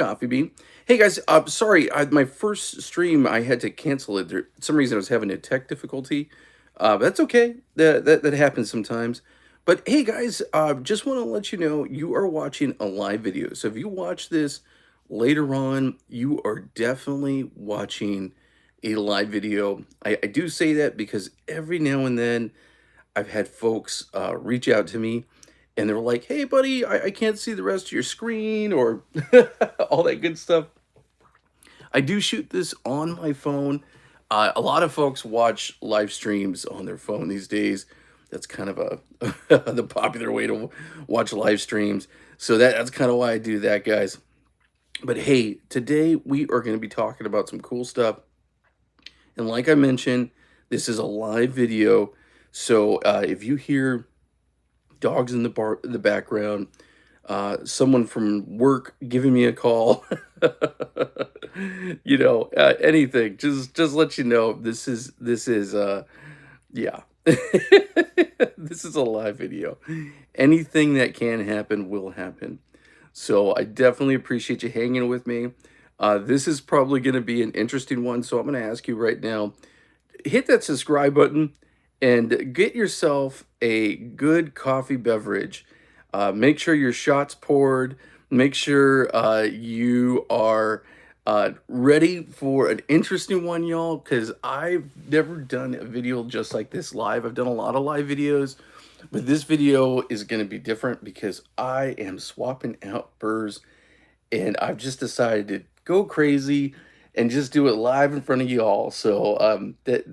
Coffee Bean. Hey guys, sorry, my first stream I had to cancel it. There, some reason I was having a tech difficulty. But that's okay. That happens sometimes. But hey guys, just want to let you know you are watching a live video. So if you watch this later on, you are definitely watching a live video. I do say that because every now and then I've had folks reach out to me and they were like, hey, buddy, I can't see the rest of your screen or all that good stuff. I do shoot this on my phone. A lot of folks watch live streams on their phone these days. That's kind of a the popular way to watch live streams. So that's kind of why I do that, guys. But hey, today we are going to be talking about some cool stuff. And like I mentioned, this is a live video. So if you hear dogs in the background, someone from work giving me a call, anything. Just let you know this is yeah. This is a live video. Anything that can happen will happen. So I definitely appreciate you hanging with me. This is probably going to be an interesting one. So I'm going to ask you right now, hit that subscribe button and get yourself a good coffee beverage. Make sure your shot's poured. Make sure you are ready for an interesting one, y'all, because I've never done a video just like this live. I've done a lot of live videos, but this video is going to be different because I am swapping out burrs, and I've just decided to go crazy and just do it live in front of y'all. So that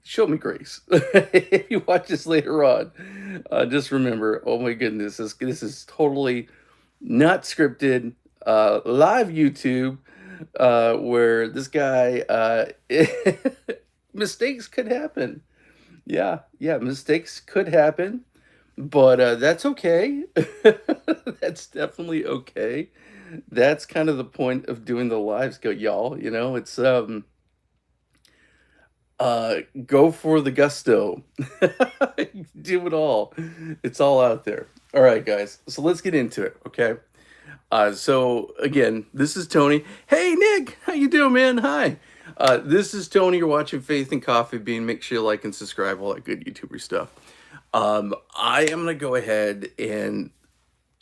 show me grace. If you watch this later on, just remember, oh my goodness, this is totally not scripted. Live YouTube, where this guy mistakes could happen. Yeah, mistakes could happen, but that's okay. That's definitely okay. That's kind of the point of doing the lives, go y'all. It's go for the gusto. Do it all. It's all out there. All right, guys. So let's get into it, okay? So again, this is Tony. Hey, Nick, how you doing, man? Hi. This is Tony. You're watching Faith and Coffee Bean. Make sure you like and subscribe, all that good YouTuber stuff. I am gonna go ahead and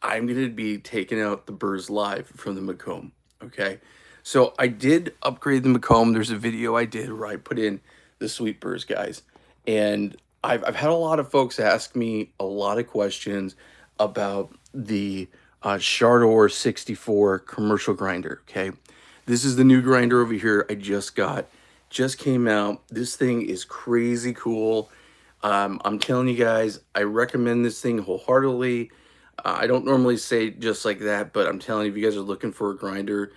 I'm gonna be taking out the burrs live from the Macomb. Okay. So I did upgrade the Macomb. There's a video I did where I put in the sweet burrs, guys. And I've had a lot of folks ask me a lot of questions about the SHARDOR 64 commercial grinder. Okay, this is the new grinder over here I just got, just came out. This thing is crazy cool. I'm telling you guys, I recommend this thing wholeheartedly. I don't normally say just like that, but I'm telling you, if you guys are looking for a grinder,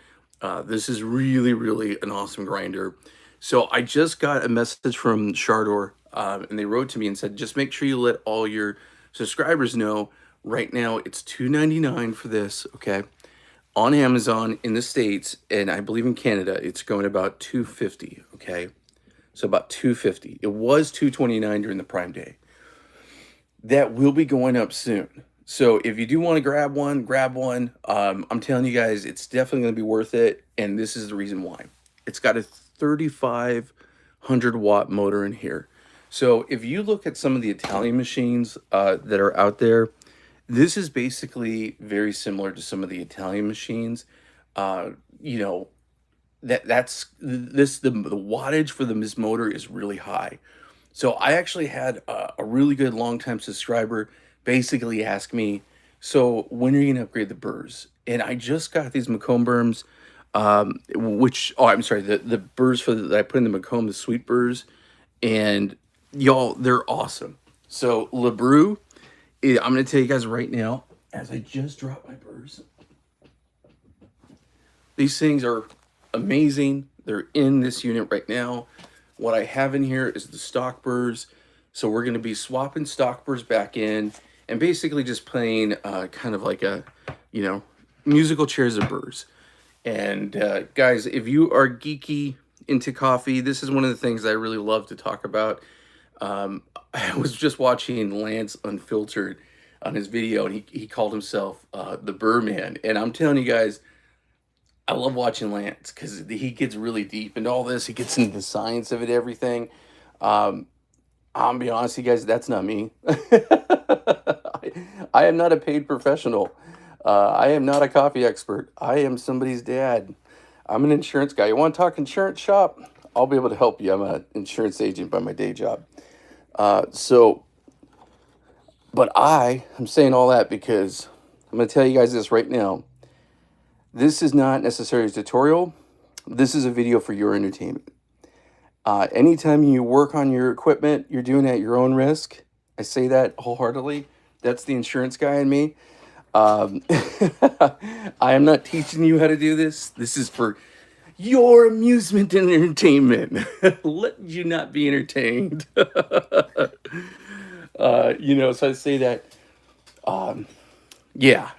this is really an awesome grinder. So I just got a message from SHARDOR, and they wrote to me and said, just make sure you let all your subscribers know. Right now, it's $2.99 for this, okay? On Amazon in the States, and I believe in Canada, it's going about $2.50, okay? So about $2.50. It was $2.29 during the Prime Day. That will be going up soon. So if you do want to grab one, grab one. I'm telling you guys, it's definitely going to be worth it, and this is the reason why. It's got a 3,500 watt motor in here. So if you look at some of the Italian machines that are out there, this is basically very similar to some of the Italian machines. You know, the wattage for this motor is really high. So I actually had a really good longtime subscriber basically ask me, so when are you gonna upgrade the burrs? And I just got these Macomb burrs, I'm sorry, the burrs that I put in the Macomb, the sweet burrs, and y'all, they're awesome. So LeBrew, I'm going to tell you guys right now, as I just dropped my burrs, these things are amazing. They're in this unit right now. What I have in here is the stock burrs. So we're going to be swapping stock burrs back in and basically just playing kind of like a, musical chairs of burrs. And guys, if you are geeky into coffee, this is one of the things I really love to talk about. I was just watching Lance Unfiltered on his video, and he called himself the Burr Man. And I'm telling you guys, I love watching Lance because he gets really deep into all this. He gets into the science of it, everything. Um, I'll be honest with you guys, that's not me. I am not a paid professional. I am not a coffee expert. I am somebody's dad. I'm an insurance guy. You want to talk insurance shop? I'll be able to help you. I'm an insurance agent by my day job. But I'm saying all that because I'm going to tell you guys this right now. This is not necessarily a tutorial. This is a video for your entertainment. Anytime you work on your equipment, you're doing it at your own risk. I say that wholeheartedly. That's the insurance guy in me. I am not teaching you how to do this. This is for your amusement and entertainment. Let you not be entertained. So I say that, yeah.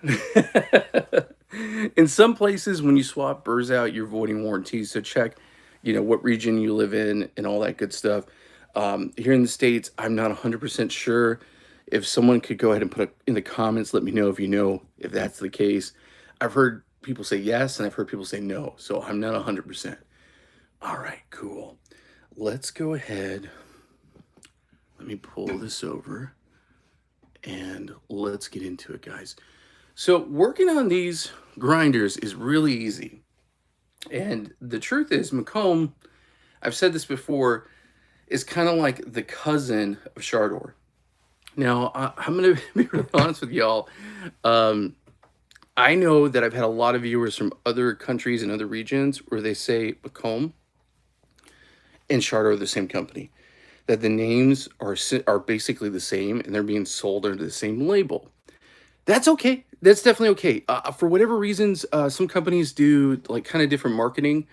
In some places, when you swap burrs out, you're voiding warranties. So check, what region you live in and all that good stuff. Here in the States, I'm not 100% sure. If someone could go ahead and put in the comments, let me know if that's the case. I've heard people say yes, and I've heard people say no. So I'm not 100%. All right, cool. Let's go ahead. Let me pull this over, and let's get into it, guys. So working on these grinders is really easy. And the truth is, Macomb, I've said this before, is kind of like the cousin of Shardor. Now, I'm going to be really honest with y'all. I know that I've had a lot of viewers from other countries and other regions where they say Macomb and Shardor are the same company. That the names are basically the same and they're being sold under the same label. That's okay. That's definitely okay. For whatever reasons, some companies do like kind of different marketing.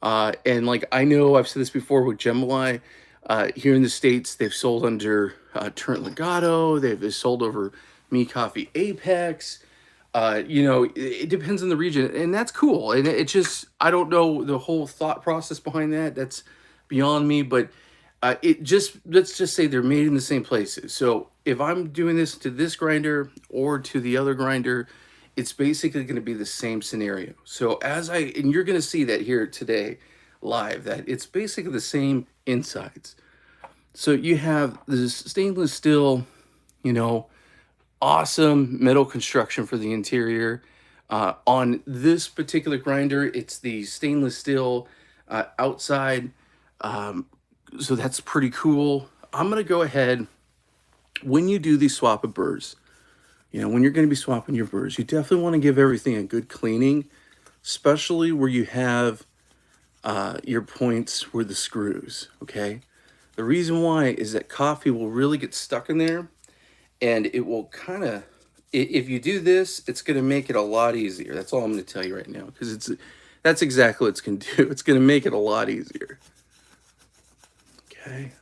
And like I know I've said this before with Gemini, here in the States, they've sold under Turnt Legato. They've sold over Me Coffee Apex. It depends on the region, and that's cool. And it just, I don't know the whole thought process behind that. That's beyond me, but let's just say they're made in the same places. So if I'm doing this to this grinder or to the other grinder, it's basically going to be the same scenario. So and you're going to see that here today live, that it's basically the same insides. So you have this stainless steel, awesome metal construction for the interior. On this particular grinder, it's the stainless steel outside. So that's pretty cool. I'm going to go ahead, when you do these swap of burrs, when you're going to be swapping your burrs, you definitely want to give everything a good cleaning, especially where you have your points where the screws, okay? The reason why is that coffee will really get stuck in there, and it will kind of, if you do this, it's going to make it a lot easier. That's all I'm going to tell you right now, because that's exactly what it's going to do. It's going to make it a lot easier. Okay.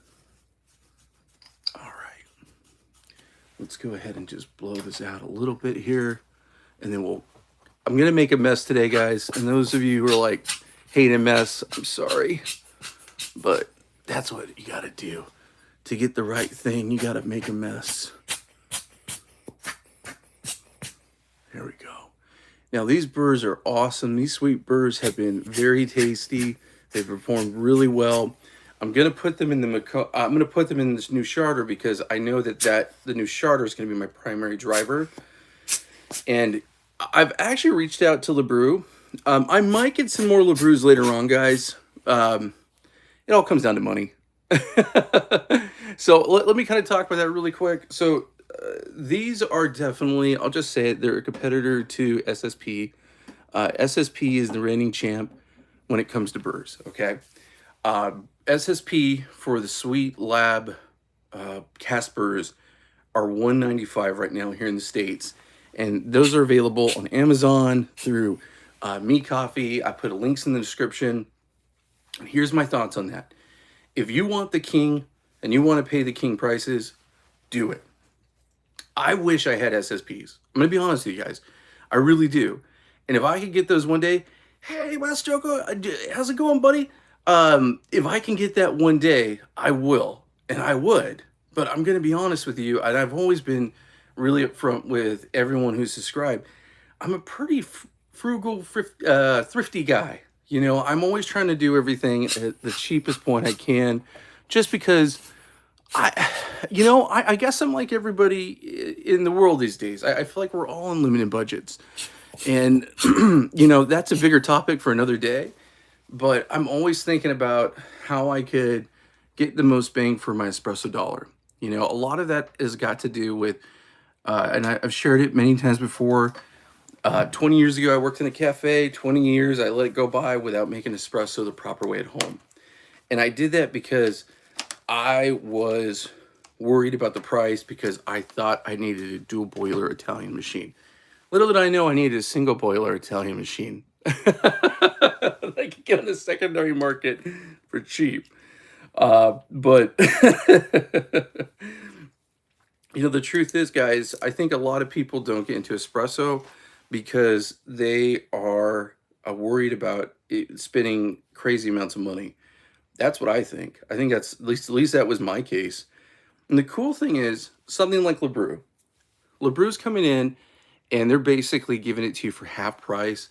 All right. Let's go ahead and just blow this out a little bit here, and then I'm going to make a mess today, guys. And those of you who are like, hate a mess, I'm sorry, but that's what you got to do to get the right thing. You got to make a mess. There we go. Now these burrs are awesome. These sweet burrs have been very tasty. They've performed really well. I'm gonna put them in this new Sharder because I know that the new Sharder is gonna be my primary driver. And I've actually reached out to LeBrew. I might get some more LeBrews later on, guys. It all comes down to money. So let me kind of talk about that really quick. So these are definitely, I'll just say it, they're a competitor to SSP. SSP is the reigning champ when it comes to burrs, okay? SSP for the Sweet Lab cast burrs are $195 right now here in the States. And those are available on Amazon through Me Coffee. I put links in the description. Here's my thoughts on that. If you want the king and you want to pay the king prices, do it. I wish I had SSPs. I'm going to be honest with you guys. I really do. And if I could get those one day, hey, Master Joko, how's it going, buddy? If I can get that one day, I will. And I would. But I'm going to be honest with you. And I've always been really upfront with everyone who's subscribed. I'm a pretty frugal, thrifty guy. You know, I'm always trying to do everything at the cheapest point I can, just because I, I guess I'm like everybody in the world these days. I feel like we're all on limited budgets. And, that's a bigger topic for another day. But I'm always thinking about how I could get the most bang for my espresso dollar. You know, a lot of that has got to do with, and I've shared it many times before. 20 years ago, I worked in a cafe. 20 years, I let it go by without making espresso the proper way at home. And I did that because I was worried about the price, because I thought I needed a dual boiler Italian machine. Little did I know I needed a single boiler Italian machine. I could get on the secondary market for cheap. But the truth is, guys, I think a lot of people don't get into espresso because they are worried about spending crazy amounts of money. That's what I think. I think that's at least that was my case. And the cool thing is, something like LeBrew. LeBrew's coming in, and they're basically giving it to you for half price.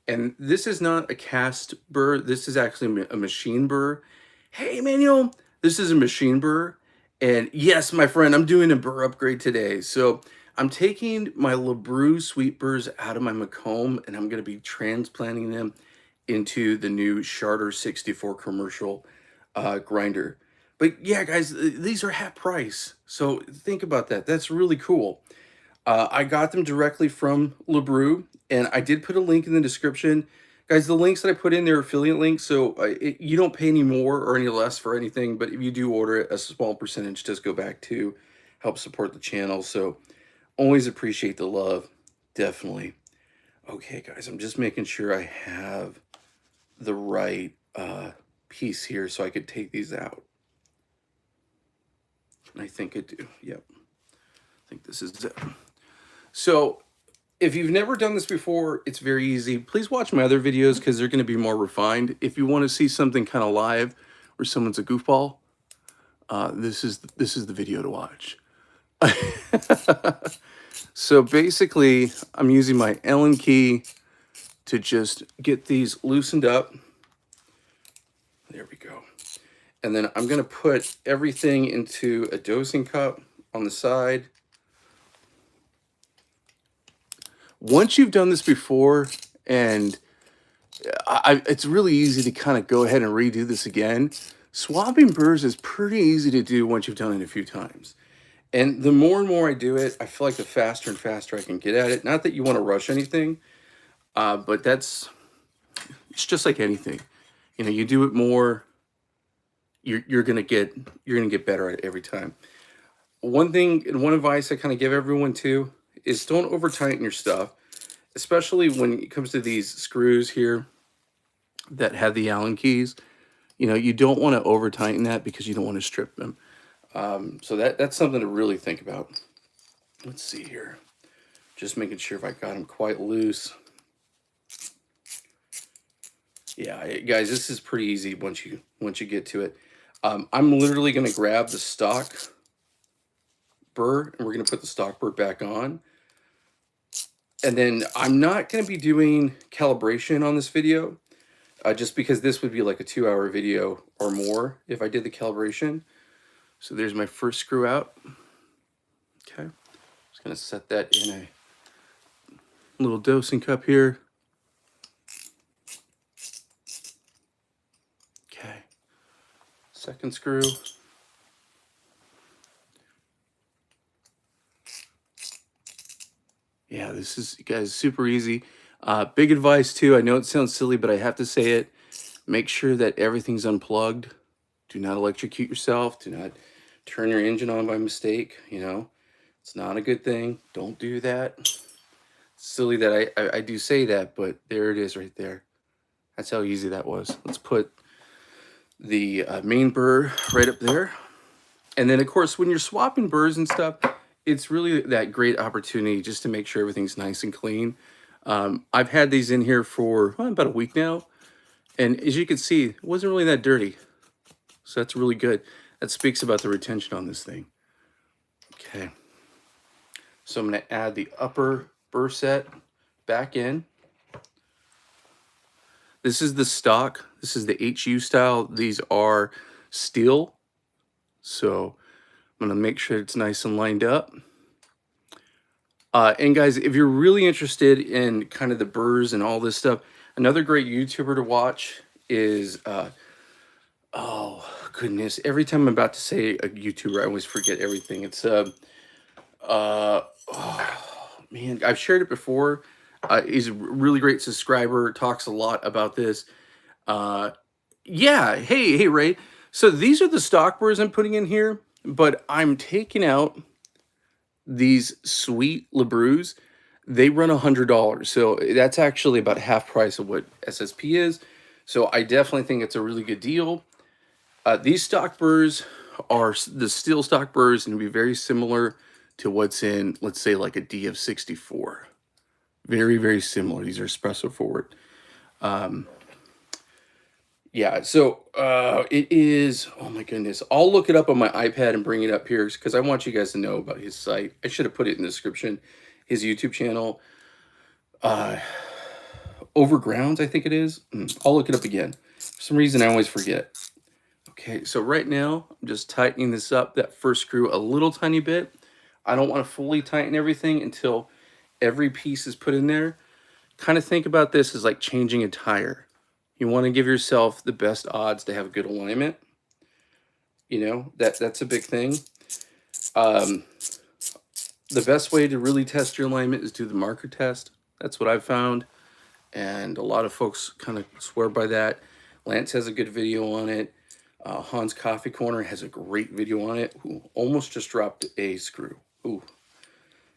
And this is not a cast burr. This is actually a machine burr. Hey, Manuel, this is a machine burr. And yes, my friend, I'm doing a burr upgrade today. So I'm taking my LeBrew Sweet Burrs out of my Macomb, and I'm going to be transplanting them into the new SHARDOR 64 commercial grinder. But yeah, guys, these are half price. So think about that. That's really cool. I got them directly from LeBrew, and I did put a link in the description. Guys, the links that I put in there are affiliate links, so you don't pay any more or any less for anything, but if you do order it, a small percentage does go back to help support the channel. So always appreciate the love, definitely. Okay, guys, I'm just making sure I have the right piece here so I could take these out. And I think I do. Yep. I think this is it. So if you've never done this before, it's very easy. Please watch my other videos because they're going to be more refined. If you want to see something kind of live where someone's a goofball, this is the video to watch. So basically, I'm using my Allen key to just get these loosened up. There we go. And then I'm going to put everything into a dosing cup on the side. Once you've done this before, and it's really easy to kind of go ahead and redo this again. Swapping burrs is pretty easy to do once you've done it a few times. And the more and more I do it, I feel like the faster and faster I can get at it. Not that you want to rush anything, but it's just like anything. You know, you do it more, you're gonna get better at it every time. One thing and one advice I kind of give everyone too is don't over tighten your stuff, especially when it comes to these screws here that have the Allen keys. You know, you don't want to over tighten that because you don't want to strip them. So that's something to really think about. Let's see here. Just making sure if I got them quite loose. Yeah, guys, this is pretty easy once you get to it. I'm literally going to grab the stock burr, and we're going to put the stock burr back on. And then I'm not going to be doing calibration on this video, just because this would be like a 2-hour video or more if I did the calibration. So there's my first screw out. Okay, just going to set that in a little dosing cup here. Okay, second screw. Yeah, this is, guys, super easy. Big advice too. I know it sounds silly, but I have to say it. Make sure that everything's unplugged. Do not electrocute yourself. Do not turn your engine on by mistake. You know, it's not a good thing. Don't do that. It's silly that I do say that, but there it is right there. That's how easy that was. Let's put the main burr right up there. And then, of course, when you're swapping burrs and stuff, it's really that great opportunity just to make sure everything's nice and clean. I've had these in here for about a week now, and as you can see, it wasn't really that dirty. So that's really good. That speaks about the retention on this thing. Okay. So I'm going to add the upper burr set back in. This is the stock. This is the HU style. These are steel. So I'm going to make sure it's nice and lined up. And guys, if you're really interested in kind of the burrs and all this stuff, another great YouTuber to watch is, oh goodness, every time I'm about to say a YouTuber, I always forget everything. It's, oh man, I've shared it before. He's a really great subscriber, talks a lot about this. Yeah, hey Ray. So these are the stock burrs I'm putting in here, but I'm taking out these Sweet LeBrews. They run $100, so that's actually about half price of what SSP is. So I definitely think it's a really good deal. These stock burrs are the steel stock burrs, and be very similar to what's in, let's say, like a DF64. Very, very similar. These are espresso forward. Yeah, so it is, oh my goodness. I'll look it up on my iPad and bring it up here because I want you guys to know about his site. I should have put it in the description. His YouTube channel. Overgrounds, I think it is. I'll look it up again. For some reason, I always forget. Okay, so right now, I'm just tightening this up, that first screw, a little tiny bit. I don't want to fully tighten everything until every piece is put in there. Kind of think about this as like changing a tire. You want to give yourself the best odds to have good alignment. You know, that's a big thing. The best way to really test your alignment is do the marker test. That's what I've found. And a lot of folks kind of swear by that. Lance has a good video on it. Hans Coffee Corner has a great video on it. Ooh, almost just dropped a screw. Ooh.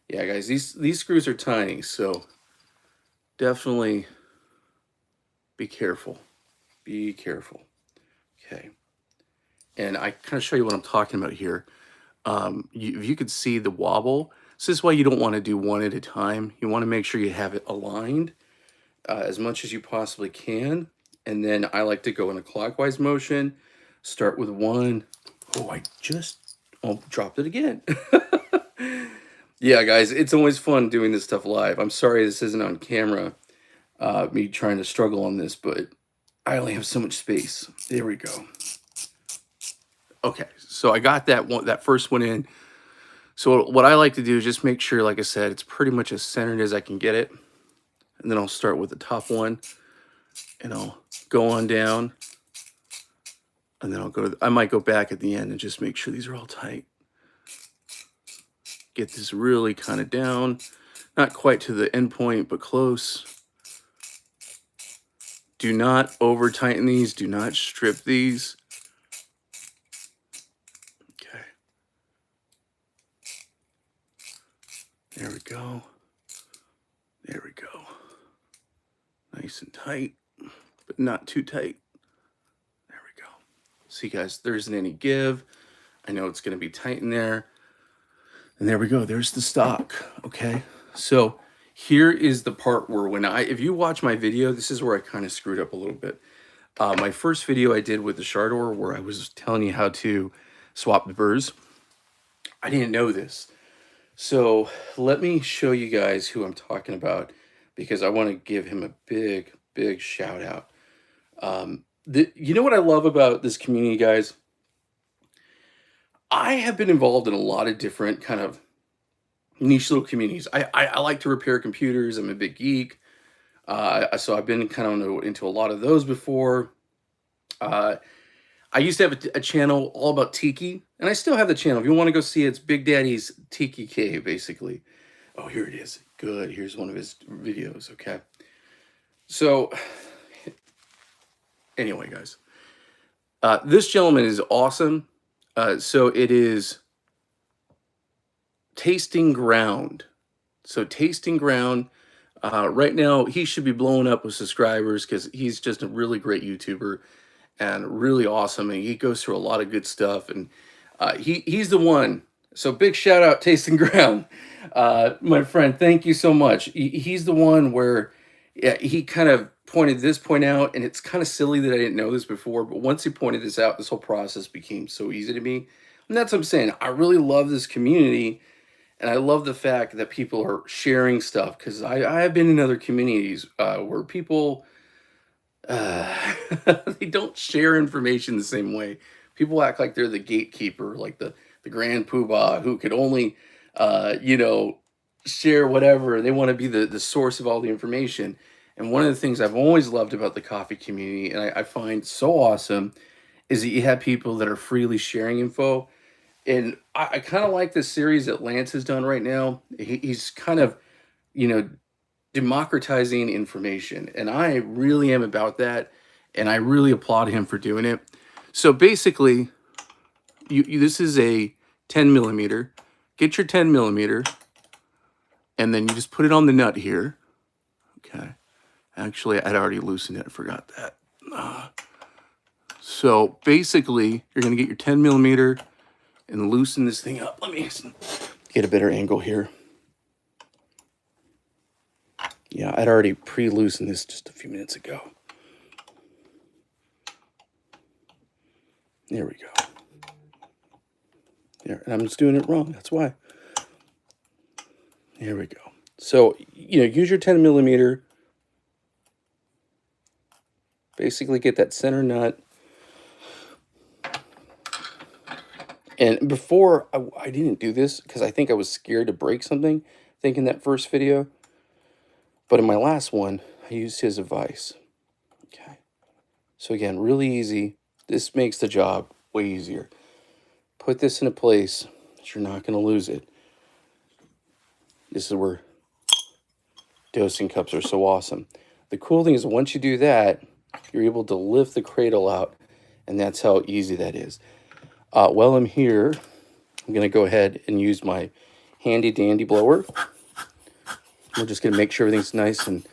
Yeah, guys, these screws are tiny, so definitely be careful. Be careful. Okay. And I kind of show you what I'm talking about here. If you could see the wobble, so this is why you don't want to do one at a time. You want to make sure you have it aligned as much as you possibly can. And then I like to go in a clockwise motion. Start with one. Oh, I just dropped it again. Yeah, guys, it's always fun doing this stuff live. I'm sorry this isn't on camera, me trying to struggle on this, but I only have so much space. There we go. Okay, so I got that first one in. So what I like to do is just make sure, like I said, it's pretty much as centered as I can get it. And then I'll start with the top one, and I'll go on down. And then I might go back at the end and just make sure these are all tight. Get this really kind of down. Not quite to the end point, but close. Do not over tighten these. Do not strip these. Okay. There we go. There we go. Nice and tight, but not too tight. There we go. See, guys, there isn't any give. I know it's going to be tight in there. And there we go. There's the stock. Okay. So here is the part where if you watch my video, this is where I kind of screwed up a little bit. My first video I did with the SHARDOR, where I was telling you how to swap the burrs. I didn't know this. So let me show you guys who I'm talking about, because I want to give him a big, big shout out. You know what I love about this community, guys? I have been involved in a lot of different kind of niche little communities. I like to repair computers. I'm a big geek. So I've been kind of into a lot of those before. I used to have a channel all about tiki, and I still have the channel. If you want to go see it, it's Big Daddy's Tiki Cave, basically. Oh, here it is. Good. Here's one of his videos. Okay. So anyway, guys, this gentleman is awesome. So it is Tasting Ground. So Tasting Ground, right now he should be blowing up with subscribers because he's just a really great YouTuber and really awesome. And he goes through a lot of good stuff, and he's the one. So big shout out, Tasting Ground. My friend, thank you so much. He's the one where he kind of pointed this point out, and it's kind of silly that I didn't know this before, but once he pointed this out, this whole process became so easy to me. And that's what I'm saying. I really love this community, And I love the fact that people are sharing stuff because I have been in other communities where people uh, they don't share information the same way. People act like they're the gatekeeper, like the grand poobah who could only, you know, share whatever. They want to be the source of all the information. And one of the things I've always loved about the coffee community, and I find so awesome, is that you have people that are freely sharing info. And I kind of like this series that Lance has done right now. He's kind of, you know, democratizing information, and I really am about that, and I really applaud him for doing it. So basically, this is a 10 millimeter. Get your 10 millimeter, and then you just put it on the nut here. Okay. Actually, I'd already loosened it. I forgot that. So basically, you're going to get your 10 millimeter and loosen this thing up. Let me get a better angle here. Yeah, I'd already pre-loosened this just a few minutes ago. There we go. There, and I'm just doing it wrong. That's why. There we go. So, you know, use your 10 millimeter. Basically get that center nut. And before, I didn't do this because I think I was scared to break something, I think in that first video. But in my last one, I used his advice. Okay. So again, really easy. This makes the job way easier. Put this in a place that you're not going to lose it. This is where dosing cups are so awesome. The cool thing is once you do that, you're able to lift the cradle out, and that's how easy that is. While I'm here, I'm going to go ahead and use my handy dandy blower. We're just going to make sure everything's nice and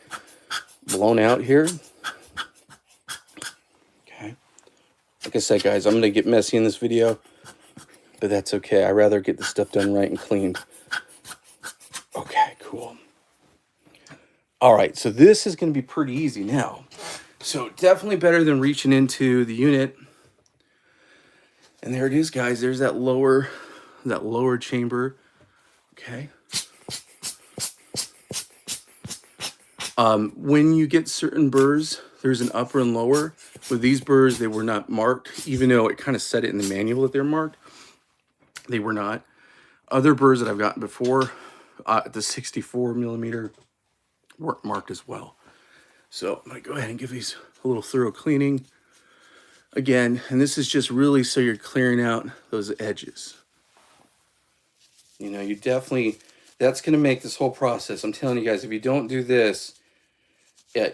blown out here. Okay. Like I said, guys, I'm going to get messy in this video, but that's okay. I'd rather get the stuff done right and cleaned. Okay, cool. All right, so this is going to be pretty easy now. So definitely better than reaching into the unit. And there it is, guys. There's that lower chamber. Okay. When you get certain burrs, there's an upper and lower. With these burrs, they were not marked, even though it kind of said it in the manual that they're marked. They were not. Other burrs that I've gotten before, the 64 millimeter, weren't marked as well. So I'm going to go ahead and give these a little thorough cleaning. Again, and this is just really so you're clearing out those edges. You know, you definitely, that's going to make this whole process. I'm telling you guys, if you don't do this, yeah,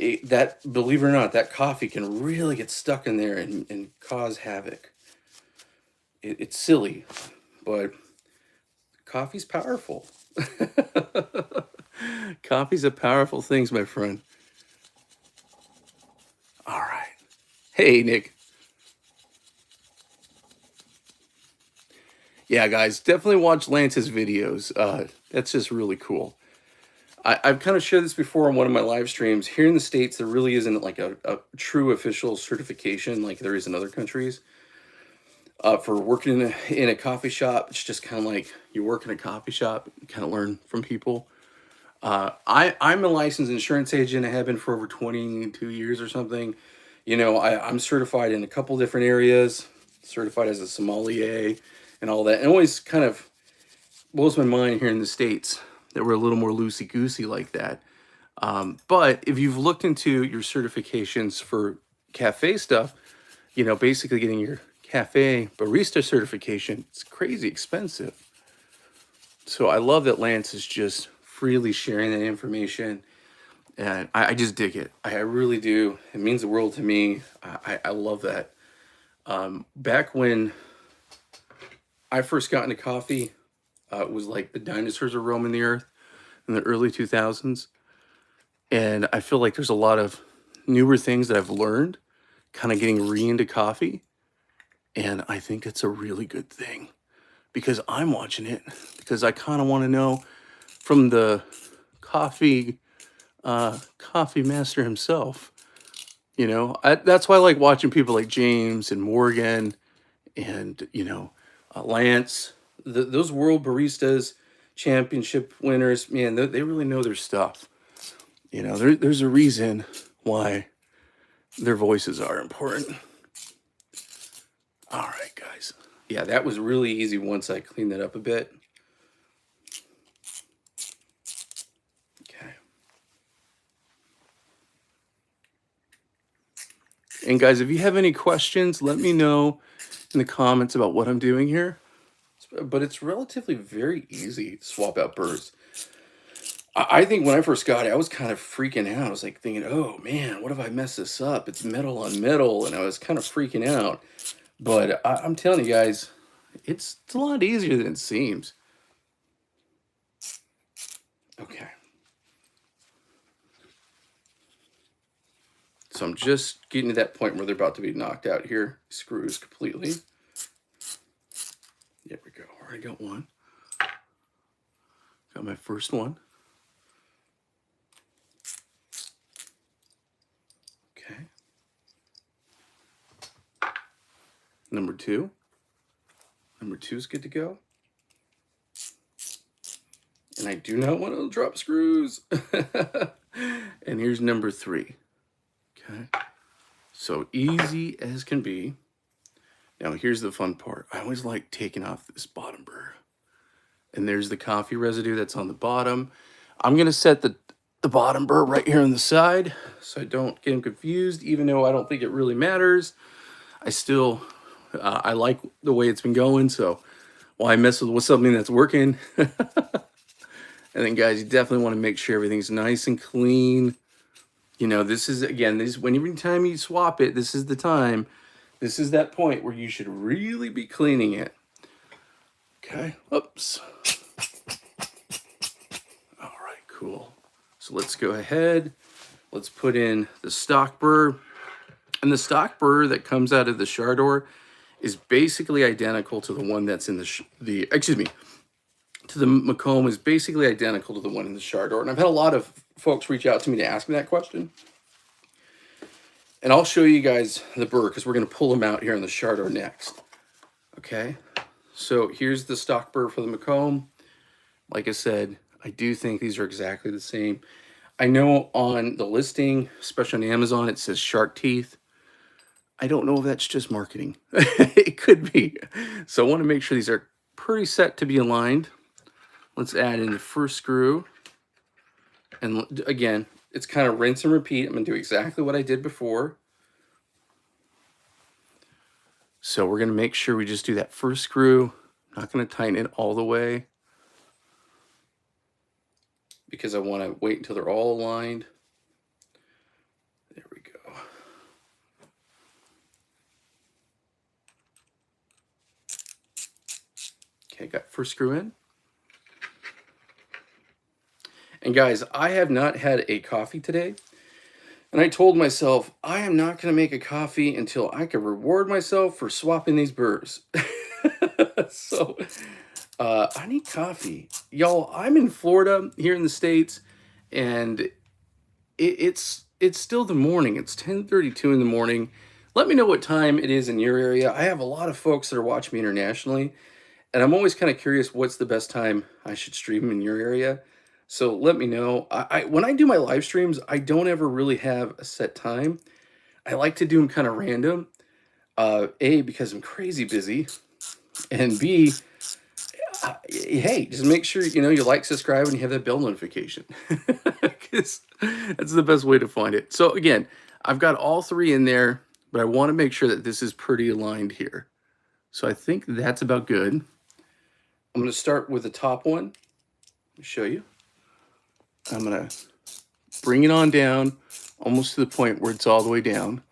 believe it or not, that coffee can really get stuck in there and cause havoc. It's silly, but coffee's powerful. Coffee's a powerful thing, my friend. All right. Hey, Nick. Yeah, guys, definitely watch Lance's videos. That's just really cool. I've kind of shared this before on one of my live streams. Here in the States, there really isn't like a true official certification like there is in other countries. For working in a coffee shop, it's just kind of like you work in a coffee shop, you kind of learn from people. I'm a licensed insurance agent. I have been for over 22 years or something. You know, I'm certified in a couple different areas, certified as a sommelier and all that. And it always kind of blows my mind here in the States that we're a little more loosey-goosey like that. But if you've looked into your certifications for cafe stuff, you know, basically getting your cafe barista certification, it's crazy expensive. So I love that Lance is just freely sharing that information. And I just dig it. I really do. It means the world to me. I love that. Back when I first got into coffee, it was like the dinosaurs were roaming the earth in the early 2000s. And I feel like there's a lot of newer things that I've learned kind of getting into coffee. And I think it's a really good thing because I'm watching it because I kind of want to know from the coffee master himself. You know, that's why I like watching people like James and Morgan and, you know, Lance, those world baristas, championship winners, man, they really know their stuff. You know, there's a reason why their voices are important. All right, guys. Yeah, that was really easy once I cleaned that up a bit. Okay. And guys, if you have any questions, let me know in the comments about what I'm doing here. But it's relatively very easy to swap out burrs. I think when I first got it, I was kind of freaking out. I was like thinking, oh man, what if I mess this up? It's metal on metal. And I was kind of freaking out. But I'm telling you guys, it's a lot easier than it seems. Okay. So I'm just getting to that point where they're about to be knocked out here. Screws completely. There we go. Already got one. Got my first one. Okay. Number two. Number two is good to go. And I do not want to drop screws. And here's number three. Okay. So easy as can be. Now here's the fun part. I always like taking off this bottom burr. And there's the coffee residue that's on the bottom. I'm going to set the bottom burr right here on the side so I don't get them confused, even though I don't think it really matters. I still, I like the way it's been going, so why mess with something that's working? And then guys, you definitely want to make sure everything's nice and clean. You know, this is, again, every time you swap it, this is the time. This is that point where you should really be cleaning it. Okay, oops. All right, cool. So let's go ahead. Let's put in the stock burr. And the stock burr that comes out of the SHARDOR is basically identical to the one that's in to the Macomb is basically identical to the one in the SHARDOR. And I've had a lot of folks reach out to me to ask me that question. And I'll show you guys the burr because we're going to pull them out here in the SHARDOR next. Okay, so here's the stock burr for the Macomb. Like I said, I do think these are exactly the same. I know on the listing, especially on Amazon, it says shark teeth. I don't know if that's just marketing. It could be. So I want to make sure these are pretty set to be aligned. Let's add in the first screw. And again, it's kind of rinse and repeat. I'm going to do exactly what I did before. So we're going to make sure we just do that first screw. I'm not going to tighten it all the way because I want to wait until they're all aligned. There we go. Okay, got first screw in. And guys, I have not had a coffee today. And I told myself, I am not going to make a coffee until I can reward myself for swapping these burrs. So, I need coffee. Y'all, I'm in Florida, here in the States, and it's still the morning. It's 10:32 in the morning. Let me know what time it is in your area. I have a lot of folks that are watching me internationally, and I'm always kind of curious what's the best time I should stream in your area. So let me know. When I do my live streams, I don't ever really have a set time. I like to do them kind of random. A, because I'm crazy busy. And B, hey, just make sure, you like, subscribe, and you have that bell notification. Because that's the best way to find it. So again, I've got all three in there, but I want to make sure that this is pretty aligned here. So I think that's about good. I'm going to start with the top one. Let me show you. I'm going to bring it on down almost to the point where it's all the way down.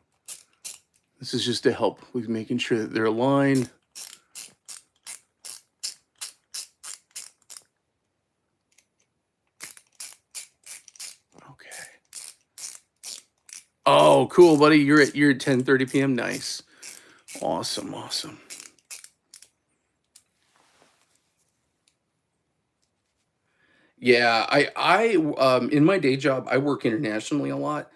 This is just to help with making sure that they're aligned. Okay. Oh, cool, buddy. You're at 10:30 p.m. Nice. Awesome, awesome. Yeah, I in my day job, I work internationally a lot.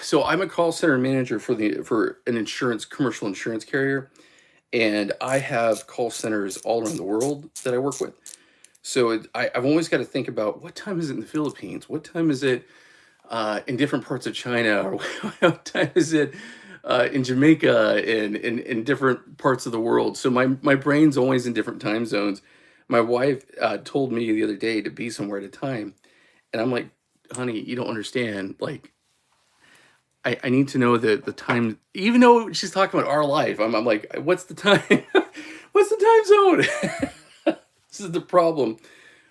So I'm a call center manager for an commercial insurance carrier, and I have call centers all around the world that I work with. So I've always got to think about what time is it in the Philippines? What time is it in different parts of China? Or what time is it in Jamaica and in different parts of the world? So my brain's always in different time zones. My wife told me the other day to be somewhere at a time. And I'm like, honey, you don't understand. Like, I need to know the time, even though she's talking about our life. I'm like, what's the time? What's the time zone? This is the problem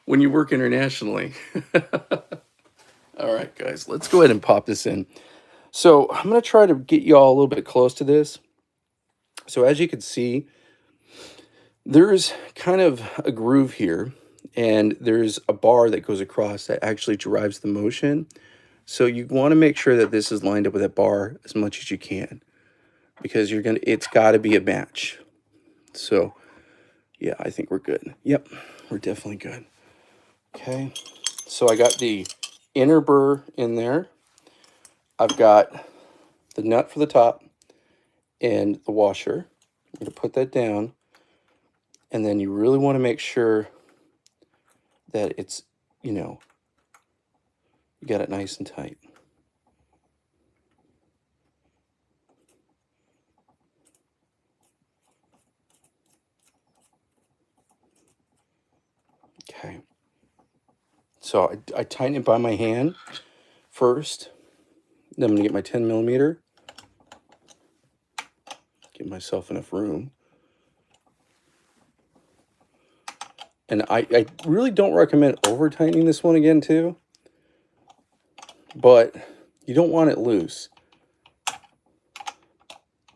when you work internationally. All right, guys, let's go ahead and pop this in. So I'm going to try to get you all a little bit close to this. So as you can see, there's kind of a groove here, and there's a bar that goes across that actually drives the motion. So you want to make sure that this is lined up with that bar as much as you can, because it's got to be a match. So yeah, I think we're good. Yep, we're definitely good. Okay, so I got the inner burr in there. I've got the nut for the top and the washer. I'm going to put that down. And then you really want to make sure that it's, you got it nice and tight. Okay. So I tighten it by my hand first. Then I'm going to get my 10 millimeter. Give myself enough room. And I really don't recommend over tightening this one again too. But you don't want it loose.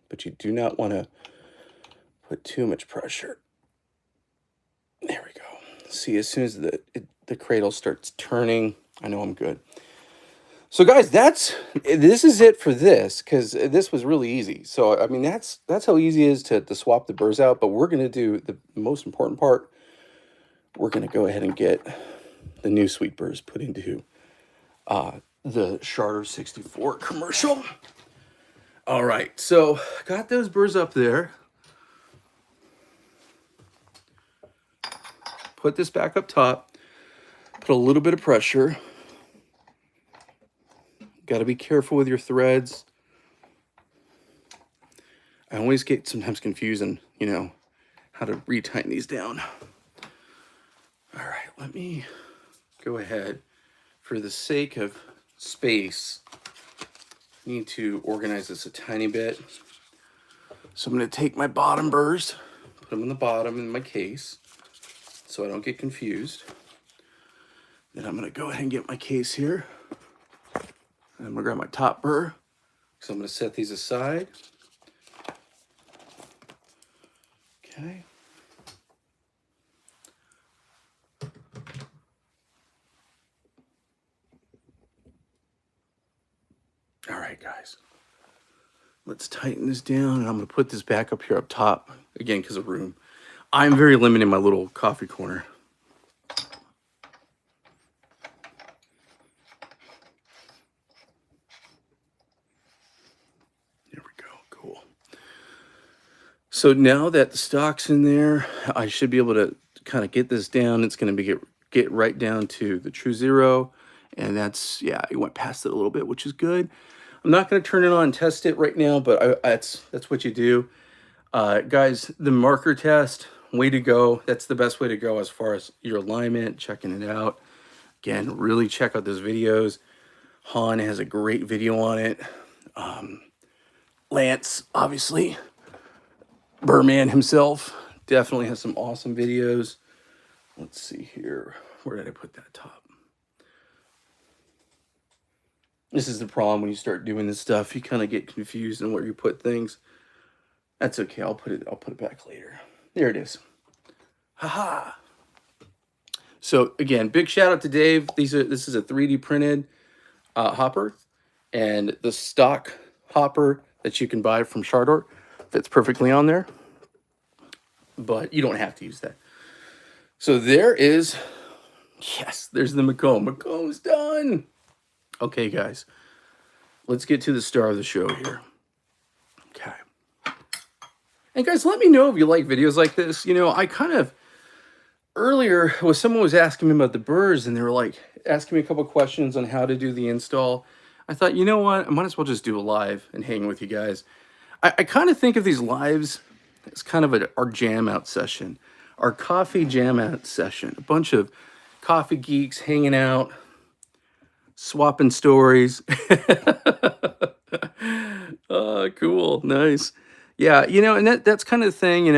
But you do not want to put too much pressure. There we go. See, as soon as the cradle starts turning, I know I'm good. So guys, this is it for this, because this was really easy. So I mean, that's how easy it is to swap the burrs out. But we're going to do the most important part. We're going to go ahead and get the new sweet burrs put into the SHARDOR 64 commercial. All right, so got those burrs up there. Put this back up top. Put a little bit of pressure. Got to be careful with your threads. I always get sometimes confused on, how to retighten these down. All right, let me go ahead. For the sake of space, I need to organize this a tiny bit. So I'm going to take my bottom burrs, put them in the bottom in my case so I don't get confused. Then I'm going to go ahead and get my case here. And I'm going to grab my top burr. So I'm going to set these aside. Okay. All right, guys. Let's tighten this down, and I'm going to put this back up here up top, again, because of room. I'm very limited in my little coffee corner. There we go. Cool. So now that the stock's in there, I should be able to kind of get this down. It's going to get right down to the true zero. And that's, yeah, it went past it a little bit, which is good. I'm not going to turn it on and test it right now, but that's what you do. Guys, the marker test, way to go. That's the best way to go as far as your alignment, checking it out. Again, really check out those videos. Han has a great video on it. Lance, obviously, Burman himself, definitely has some awesome videos. Let's see here. Where did I put that top? This is the problem when you start doing this stuff. You kind of get confused on where you put things. That's okay. I'll put it back later. There it is. Haha. So again, big shout out to Dave. This is a 3D printed hopper, and the stock hopper that you can buy from SHARDOR fits perfectly on there. But you don't have to use that. So there is, yes, there's the Macomb. Macomb's done. Okay, guys, let's get to the star of the show here. Okay. And guys, let me know if you like videos like this. I kind of, earlier, someone was asking me about the burrs, and they were like asking me a couple questions on how to do the install. I thought, you know what, I might as well just do a live and hang with you guys. I kind of think of these lives as kind of our jam out session, our coffee jam out session. A bunch of coffee geeks hanging out, swapping stories. Oh, cool, nice. Yeah, and that's kind of the thing,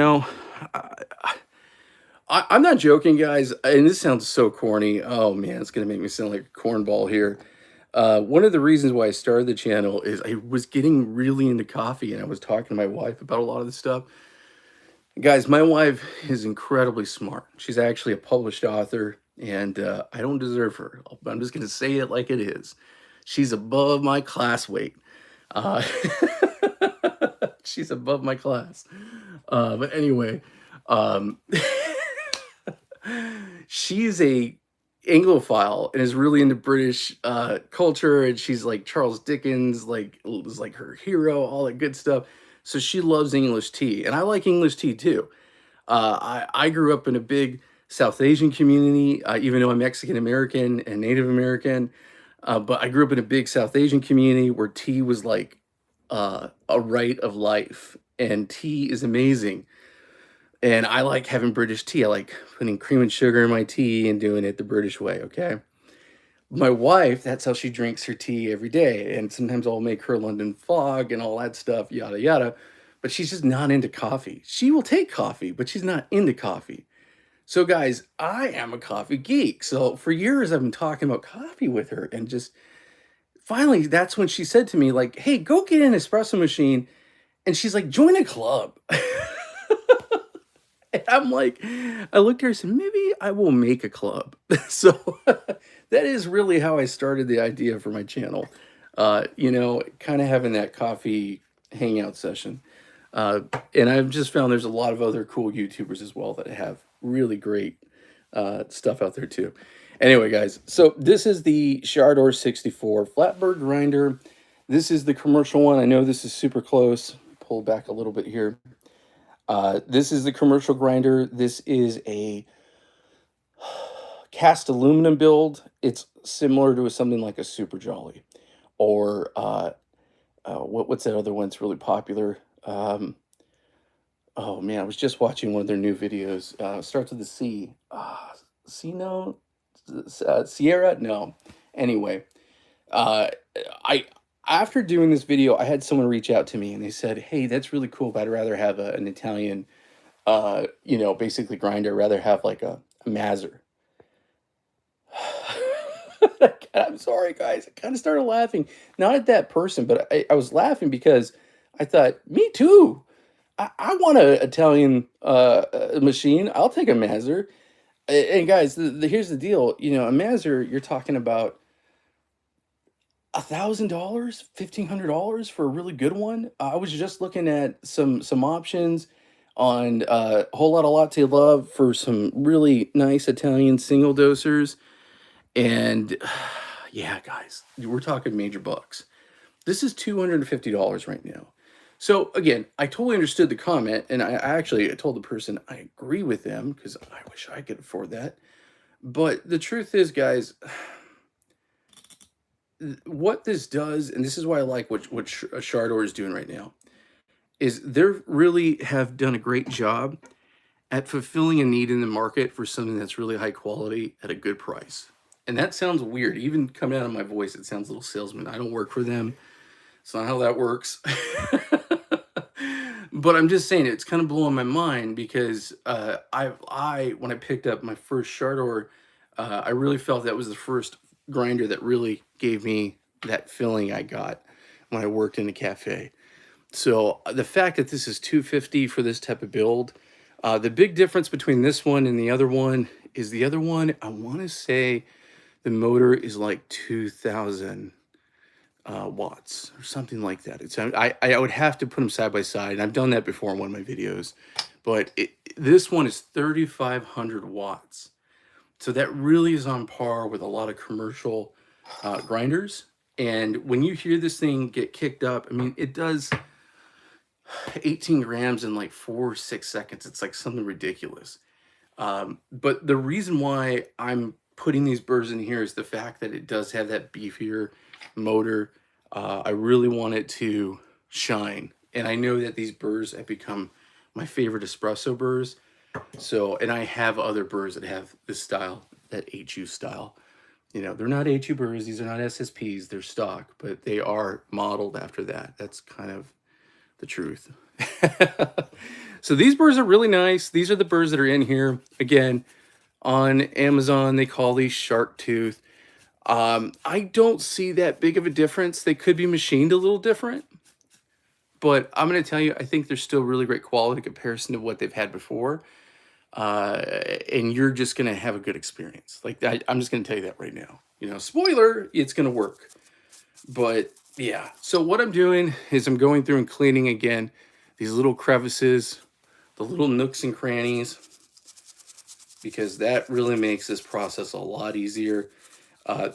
I'm not joking, guys, and this sounds so corny. Oh man, it's gonna make me sound like a cornball here. One of the reasons why I started the channel is I was getting really into coffee, and I was talking to my wife about a lot of this stuff. Guys, my wife is incredibly smart. She's actually a published author, and I don't deserve her. I'm just gonna say it like it is. She's above my class weight. Uh, she's above my class. But anyway, um, she's a Anglophile and is really into British culture, and she's like Charles Dickens, like is like her hero, all that good stuff. So she loves English tea, and I like English tea too. I grew up in a big South Asian community, even though I'm Mexican American and Native American. But I grew up in a big South Asian community where tea was like a rite of life, and tea is amazing. And I like having British tea. I like putting cream and sugar in my tea and doing it the British way, okay? My wife, that's how she drinks her tea every day. And sometimes I'll make her London fog and all that stuff, yada, yada. But she's just not into coffee. She will take coffee, but she's not into coffee. So, guys, I am a coffee geek. So, for years, I've been talking about coffee with her. And just finally, that's when she said to me, like, hey, go get an espresso machine. And she's like, join a club. And I'm like, I looked at her and said, maybe I will make a club. So that is really how I started the idea for my channel. Kind of having that coffee hangout session. And I've just found there's a lot of other cool YouTubers as well that have really great stuff out there too. Anyway, guys, so this is the SHARDOR 64 Flat Burr Grinder. This is the commercial one. I know this is super close. Pull back a little bit here. This is the commercial grinder. This is a cast aluminum build. It's similar to something like a Super Jolly, or what's that other one that's really popular? Oh man, I was just watching one of their new videos. Starts with a C. No, Sierra. No. Anyway, I after doing this video, I had someone reach out to me and they said, "Hey, that's really cool, but I'd rather have an Italian, basically grinder. Rather have like a Mazzer." I'm sorry, guys. I kind of started laughing, not at that person, but I was laughing because I thought, me too. I want an Italian machine. I'll take a Mazzer. And guys, here's the deal. A Mazzer, you're talking about $1,000, $1,500 for a really good one. I was just looking at some options on Whole Lotta Latte Love for some really nice Italian single dosers, and yeah, guys, we're talking major bucks. This is $250 right now. So again, I totally understood the comment, and I told the person I agree with them because I wish I could afford that. But the truth is, guys, what this does, and this is why I like what Shardor is doing right now, is they really have done a great job at fulfilling a need in the market for something that's really high quality at a good price. And that sounds weird. Even coming out of my voice, it sounds a little salesman. I don't work for them. It's not how that works. But I'm just saying, it's kind of blowing my mind because when I picked up my first Shardor, I really felt that was the first grinder that really gave me that feeling I got when I worked in a cafe. So the fact that this is $250 for this type of build, the big difference between this one and the other one is the other one, I want to say the motor is like 2,000 watts or something like that. It's I would have to put them side by side, and I've done that before in one of my videos, but this one is 3,500 watts. So that really is on par with a lot of commercial grinders. And when you hear this thing get kicked up, I mean, it does 18 grams in like 4 or 6 seconds. It's like something ridiculous. But the reason why I'm putting these burrs in here is the fact that it does have that beefier motor. I really want it to shine. And I know that these burrs have become my favorite espresso burrs. So, and I have other burrs that have this style, that HU style. You know, they're not HU burrs, these are not SSPs, they're stock, but they are modeled after that. That's kind of the truth. So these burrs are really nice. These are the burrs that are in here. Again, on Amazon, they call these shark tooth. I don't see that big of a difference. They could be machined a little different, but I'm going to tell you, I think they're still really great quality in comparison to what they've had before. And you're just going to have a good experience. Like I'm just going to tell you that right now. You know, spoiler, it's going to work. But yeah, so what I'm doing is I'm going through and cleaning again these little crevices, the little nooks and crannies, because that really makes this process a lot easier.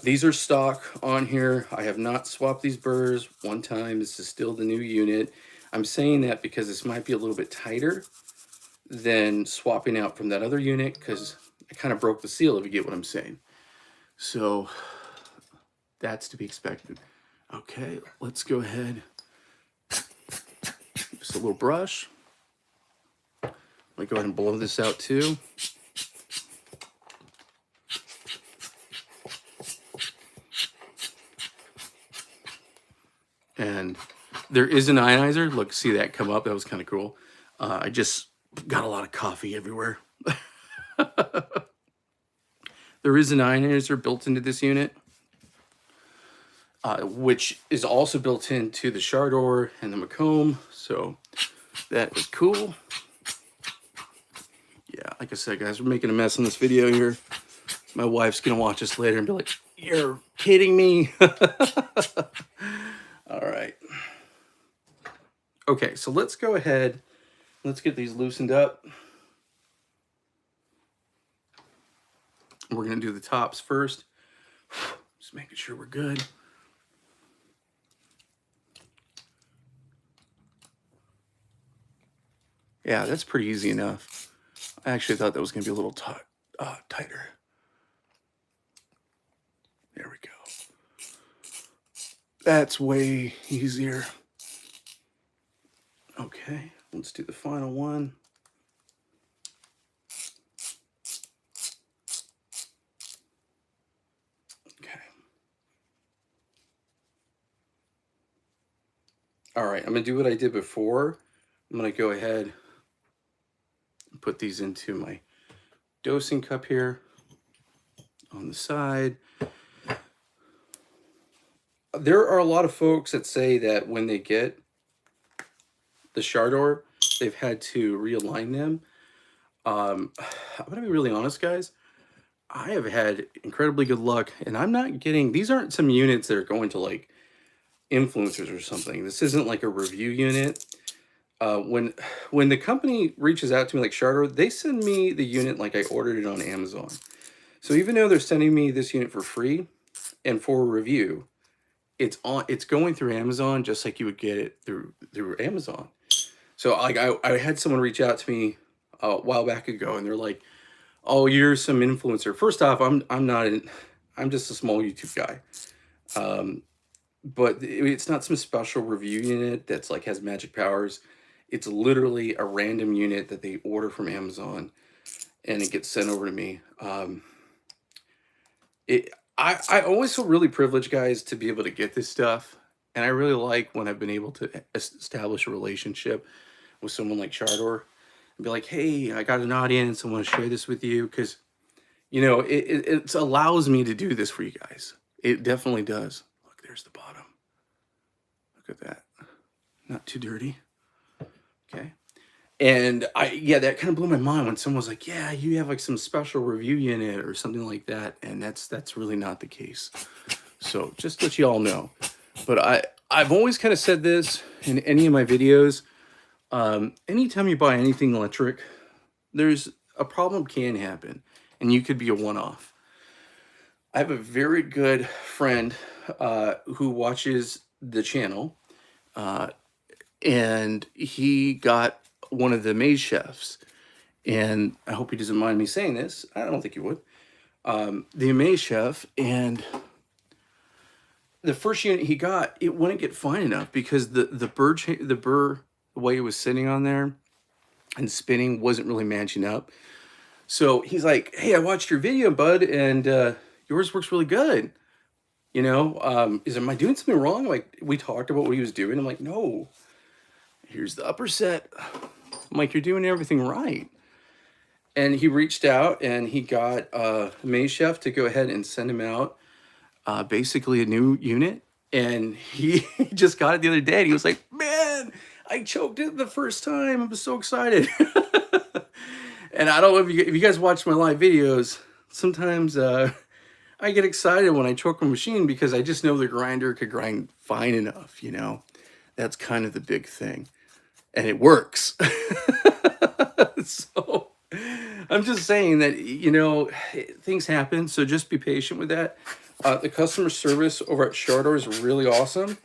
These are stock on here. I have not swapped these burrs one time. This is still the new unit. I'm saying that because this might be a little bit tighter than swapping out from that other unit, because I kind of broke the seal, if you get what I'm saying. So that's to be expected. Okay, let's go ahead. Just a little brush. Let me go ahead and blow this out too. And there is an ionizer. Look, see that come up? That was kind of cool. I just got a lot of coffee everywhere. There is an ionizer built into this unit, which is also built into the SHARDOR and the Macomb. So that is cool. Yeah, like I said, guys, we're making a mess in this video here. My wife's going to watch this later and be like, "You're kidding me." All right. Okay, so let's go ahead. Let's get these loosened up. We're going to do the tops first. Just making sure we're good. Yeah, that's pretty easy enough. I actually thought that was going to be a little tighter. There we go. That's way easier. Okay, let's do the final one. Okay. All right, I'm going to do what I did before. I'm going to go ahead and put these into my dosing cup here on the side. There are a lot of folks that say that when they get the SHARDOR, they've had to realign them. I'm going to be really honest, guys. I have had incredibly good luck, and I'm not getting, these aren't some units that are going to like influencers or something. This isn't like a review unit. When the company reaches out to me like SHARDOR, they send me the unit like I ordered it on Amazon. So even though they're sending me this unit for free and for a review, it's going through Amazon just like you would get it through Amazon. So like I had someone reach out to me a while back ago, and they're like, "Oh, you're some influencer." First off, I'm just a small YouTube guy. But it's not some special review unit that's like has magic powers. It's literally a random unit that they order from Amazon, and it gets sent over to me. I always feel really privileged, guys, to be able to get this stuff. And I really like when I've been able to establish a relationship with someone like SHARDOR and be like, "Hey, I got an audience. I want to share this with you." Because, you know, it allows me to do this for you guys. It definitely does. Look, there's the bottom. Look at that. Not too dirty. Okay. And that kind of blew my mind when someone was like, "Yeah, you have like some special review unit or something like that." And that's really not the case. So just to let you all know. But I've always kind of said this in any of my videos. Anytime you buy anything electric, there's a problem can happen, and you could be a one-off. I have a very good friend who watches the channel, and he got one of the maid chefs, and I hope he doesn't mind me saying this. I don't think he would. The Amaze Chef, and the first unit he got, it wouldn't get fine enough because the burr, the way it was sitting on there and spinning wasn't really matching up. So he's like, "Hey, I watched your video, bud, and yours works really good. You know, am I doing something wrong?" Like, we talked about what he was doing. I'm like, "No, here's the upper set." I'm like, "You're doing everything right." And he reached out and he got Maze Chef to go ahead and send him out basically a new unit. And he just got it the other day. And he was like, "Man, I choked it the first time. I was so excited." And I don't know if you guys watch my live videos. Sometimes I get excited when I choke a machine because I just know the grinder could grind fine enough, you know. That's kind of the big thing. And it works. So I'm just saying that, you know, things happen. So just be patient with that. The customer service over at SHARDOR is really awesome.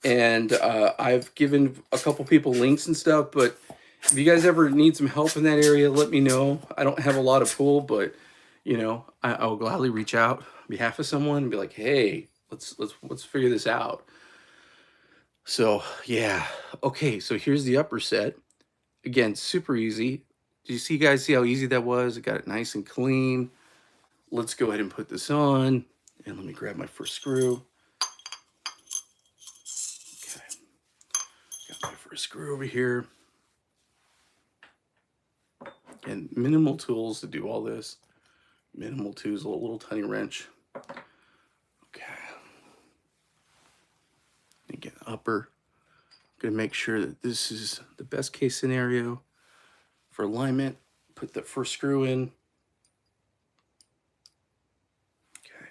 And I've given a couple people links and stuff, but if you guys ever need some help in that area, let me know. I don't have a lot of pull, but you know, I'll gladly reach out on behalf of someone and be like, "Hey, let's figure this out." So yeah, okay. So here's the upper set. Again, super easy. Do you see, guys? See how easy that was? I got it nice and clean. Let's go ahead and put this on, and let me grab my first screw. Okay, got my first screw over here. And minimal tools to do all this. Minimal tools, a little tiny wrench. Okay. Again, upper. Gonna make sure that this is the best case scenario for alignment. Put the first screw in. Okay.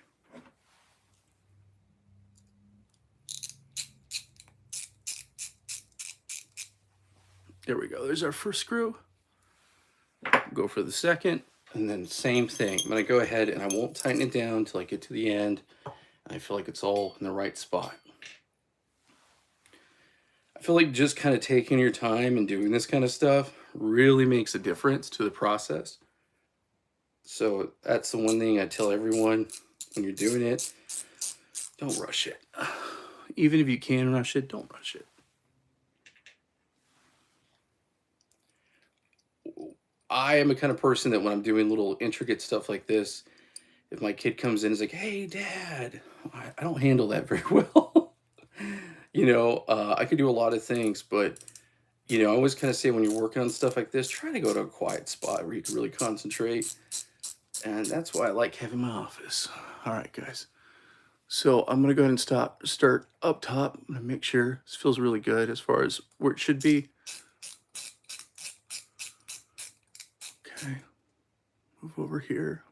There we go. There's our first screw. Go for the second, and then same thing. I'm gonna go ahead and I won't tighten it down until I get to the end. I feel like it's all in the right spot. I feel like just kind of taking your time and doing this kind of stuff really makes a difference to the process. So that's the one thing I tell everyone when you're doing it. Don't rush it. Even if you can rush it, don't rush it. I am a kind of person that when I'm doing little intricate stuff like this, if my kid comes in and is like, "Hey, Dad," I don't handle that very well. You know, I could do a lot of things, but, you know, I always kind of say when you're working on stuff like this, try to go to a quiet spot where you can really concentrate. And that's why I like having my office. All right, guys. So I'm going to go ahead and start up top. I'm going to make sure this feels really good as far as where it should be. Okay. Move over here.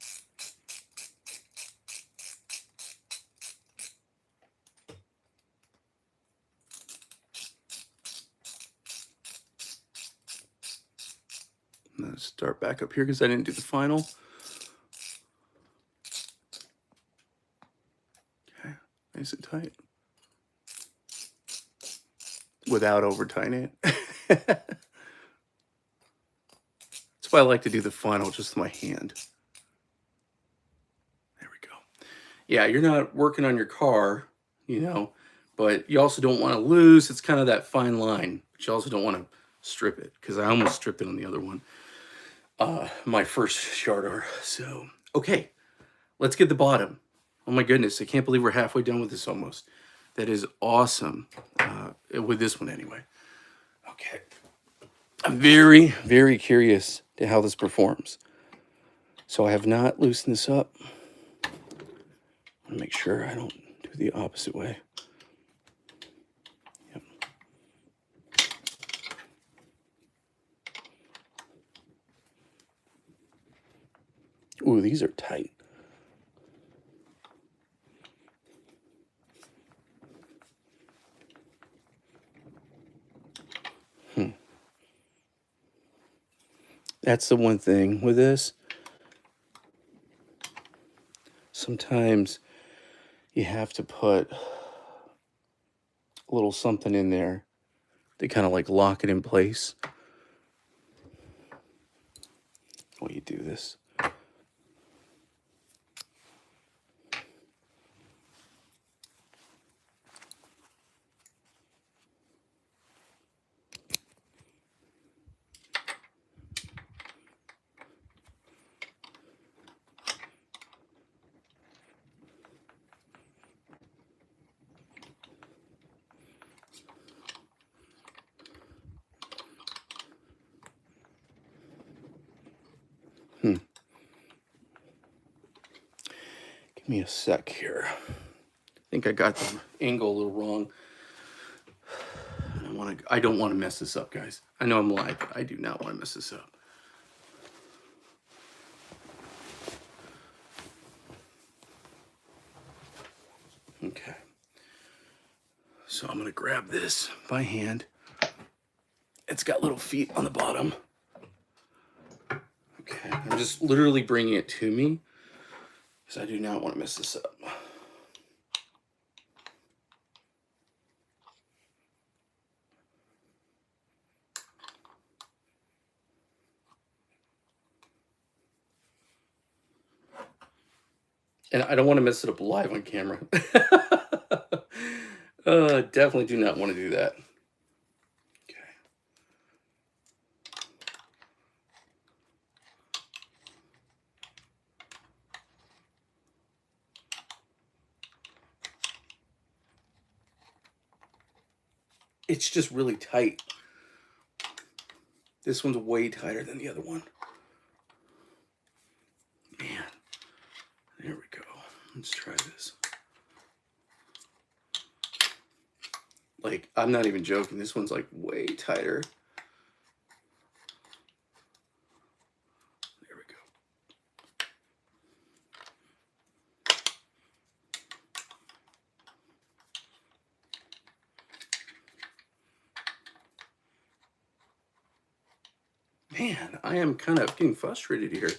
I'm going to start back up here because I didn't do the final. Okay. Nice and tight. Without over tightening it. That's why I like to do the final just with my hand. There we go. Yeah, you're not working on your car, you know, but you also don't want to lose. It's kind of that fine line, but you also don't want to strip it because I almost stripped it on the other one. My first SHARDOR. So, okay, let's get the bottom. Oh my goodness, I can't believe we're halfway done with this almost. That is awesome, with this one anyway. Okay, I'm very, very curious to how this performs. So I have not loosened this up. I want to make sure I don't do the opposite way. Yep. Ooh, these are tight. That's the one thing with this. Sometimes you have to put a little something in there to kind of like lock it in place. while you do this. Give me a sec here. I think I got the angle a little wrong. I don't want to mess this up, guys. I know I'm live, but I do not want to mess this up. Okay. So I'm going to grab this by hand. It's got little feet on the bottom. Okay. I'm just literally bringing it to me because I do not want to mess this up. And I don't want to mess it up live on camera. Definitely do not want to do that. Okay. It's just really tight. This one's way tighter than the other one. Man. There we go. Let's try this. Like, I'm not even joking. This one's like way tighter. There we go. Man, I am kind of getting frustrated here.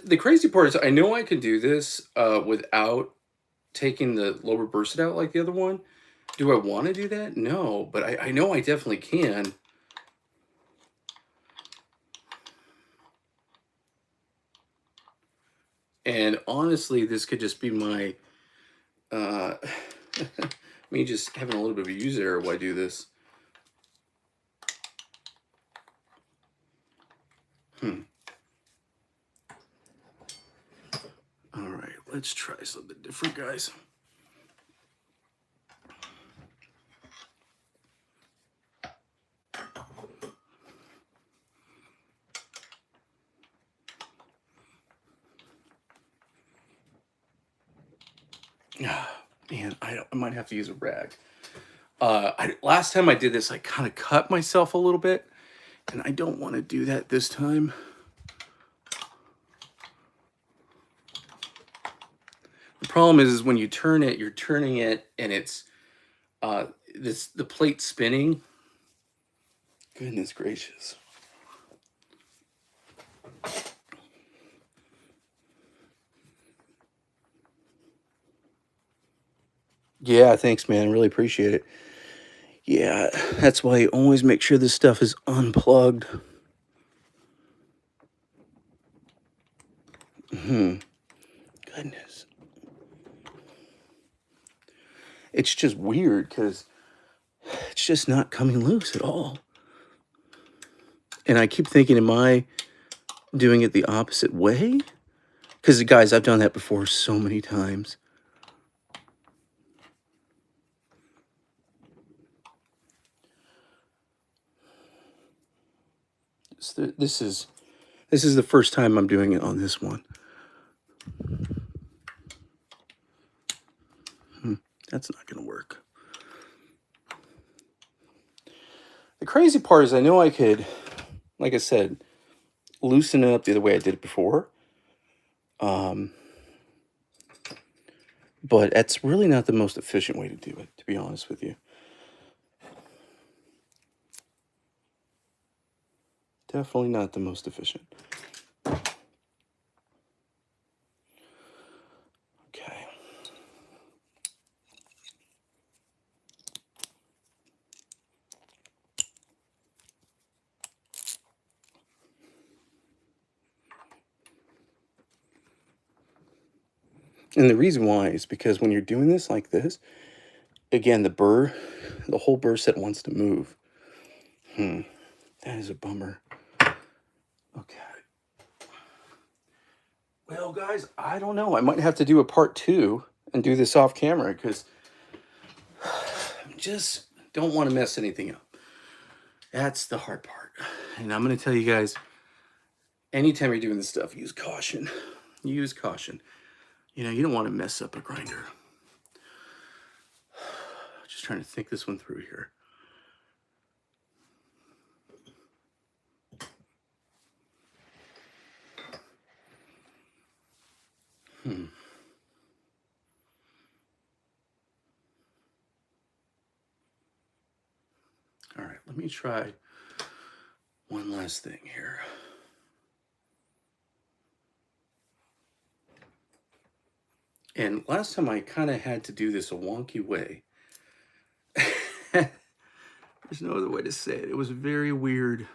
The crazy part is I know I can do this without taking the lower burst out like the other one. Do I want to do that? No, but I know I definitely can. And honestly, this could just be my me just having a little bit of a user error while I do this. All right, let's try something different, guys. Man, I might have to use a rag. Last time I did this, I kind of cut myself a little bit, and I don't want to do that this time. The problem is when you turn it, you're turning it, and it's the plate spinning. Goodness gracious. Yeah, thanks, man. Really appreciate it. Yeah, that's why you always make sure this stuff is unplugged. Goodness. It's just weird because it's just not coming loose at all. And I keep thinking, am I doing it the opposite way? Because, guys, I've done that before so many times. This is the first time I'm doing it on this one. That's not going to work. The crazy part is I know I could, like I said, loosen it up the other way I did it before. But that's really not the most efficient way to do it, to be honest with you. Definitely not the most efficient. Okay. And the reason why is because when you're doing this like this, again, the whole burr set wants to move. That is a bummer. Okay. Well, guys, I don't know. I might have to do a part 2 and do this off camera because just don't want to mess anything up. That's the hard part. And I'm going to tell you guys, anytime you're doing this stuff, use caution. Use caution. You know, you don't want to mess up a grinder. Just trying to think this one through here. All right, let me try one last thing here. And last time I kind of had to do this a wonky way. There's no other way to say it. It was very weird.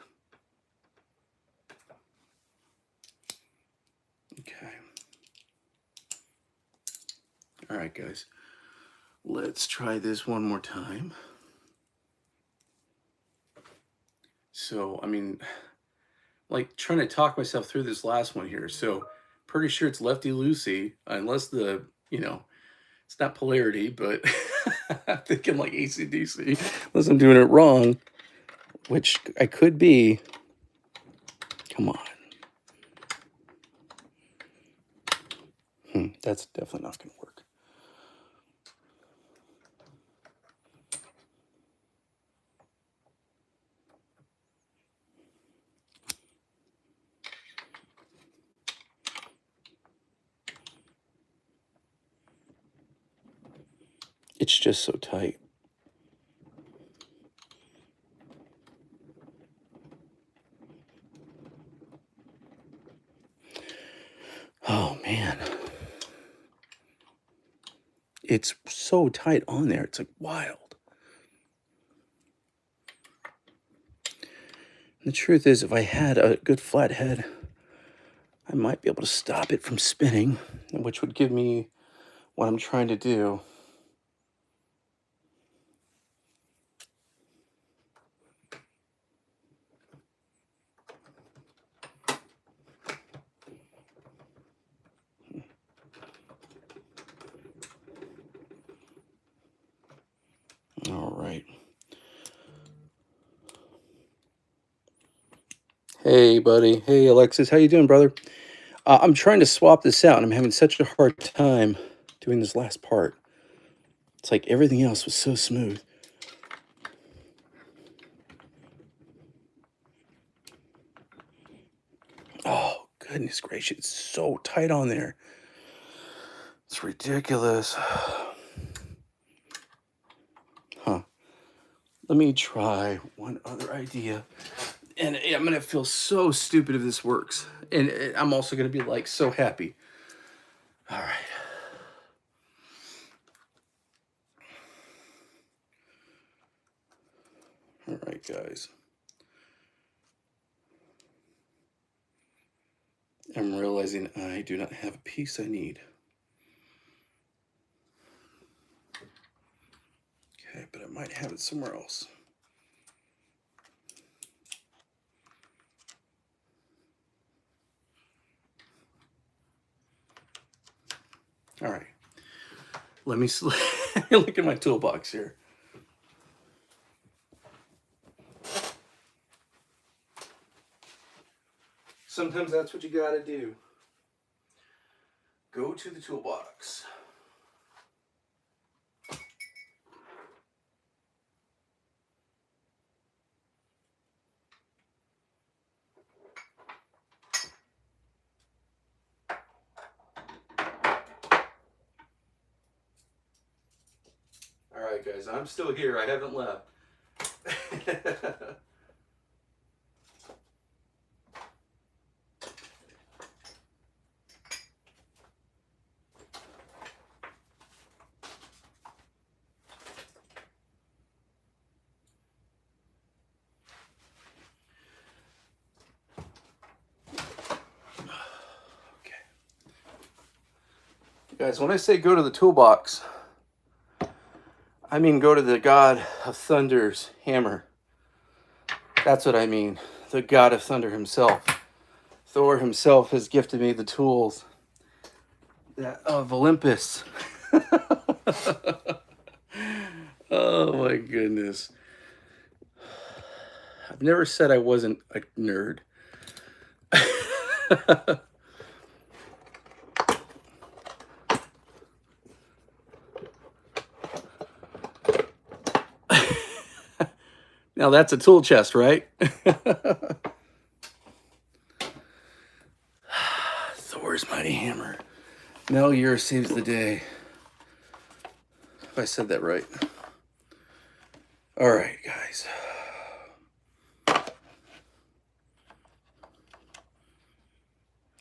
Okay. All right, guys. Let's try this one more time. So, I mean, like trying to talk myself through this last one here. So, pretty sure it's lefty-loosey, unless the, you know, it's not polarity, but I'm thinking like AC/DC, unless I'm doing it wrong, which I could be. Come on. That's definitely not going to work. It's just so tight. Oh, man. It's so tight on there. It's like wild. And the truth is, if I had a good flat head, I might be able to stop it from spinning, which would give me what I'm trying to do. All right. Hey, buddy. Hey, Alexis. How you doing, brother? I'm trying to swap this out, and I'm having such a hard time doing this last part. It's like everything else was so smooth. Oh, goodness gracious. It's so tight on there. It's ridiculous. Huh. Let me try one other idea. And I'm going to feel so stupid if this works. And I'm also going to be like so happy. All right. All right, guys. I'm realizing I do not have a piece I need. Okay, but I might have it somewhere else. All right. Let me look at my toolbox here. Sometimes that's what you gotta do. Go to the toolbox. All right, guys, I'm still here. I haven't left. Guys, when I say go to the toolbox, I mean go to the God of Thunder's hammer. That's what I mean. The God of Thunder himself. Thor himself has gifted me the tools of Olympus. Oh my goodness. I've never said I wasn't a nerd. Now that's a tool chest, right? Thor's mighty hammer. Metal Gear saves the day. If I said that right. All right, guys.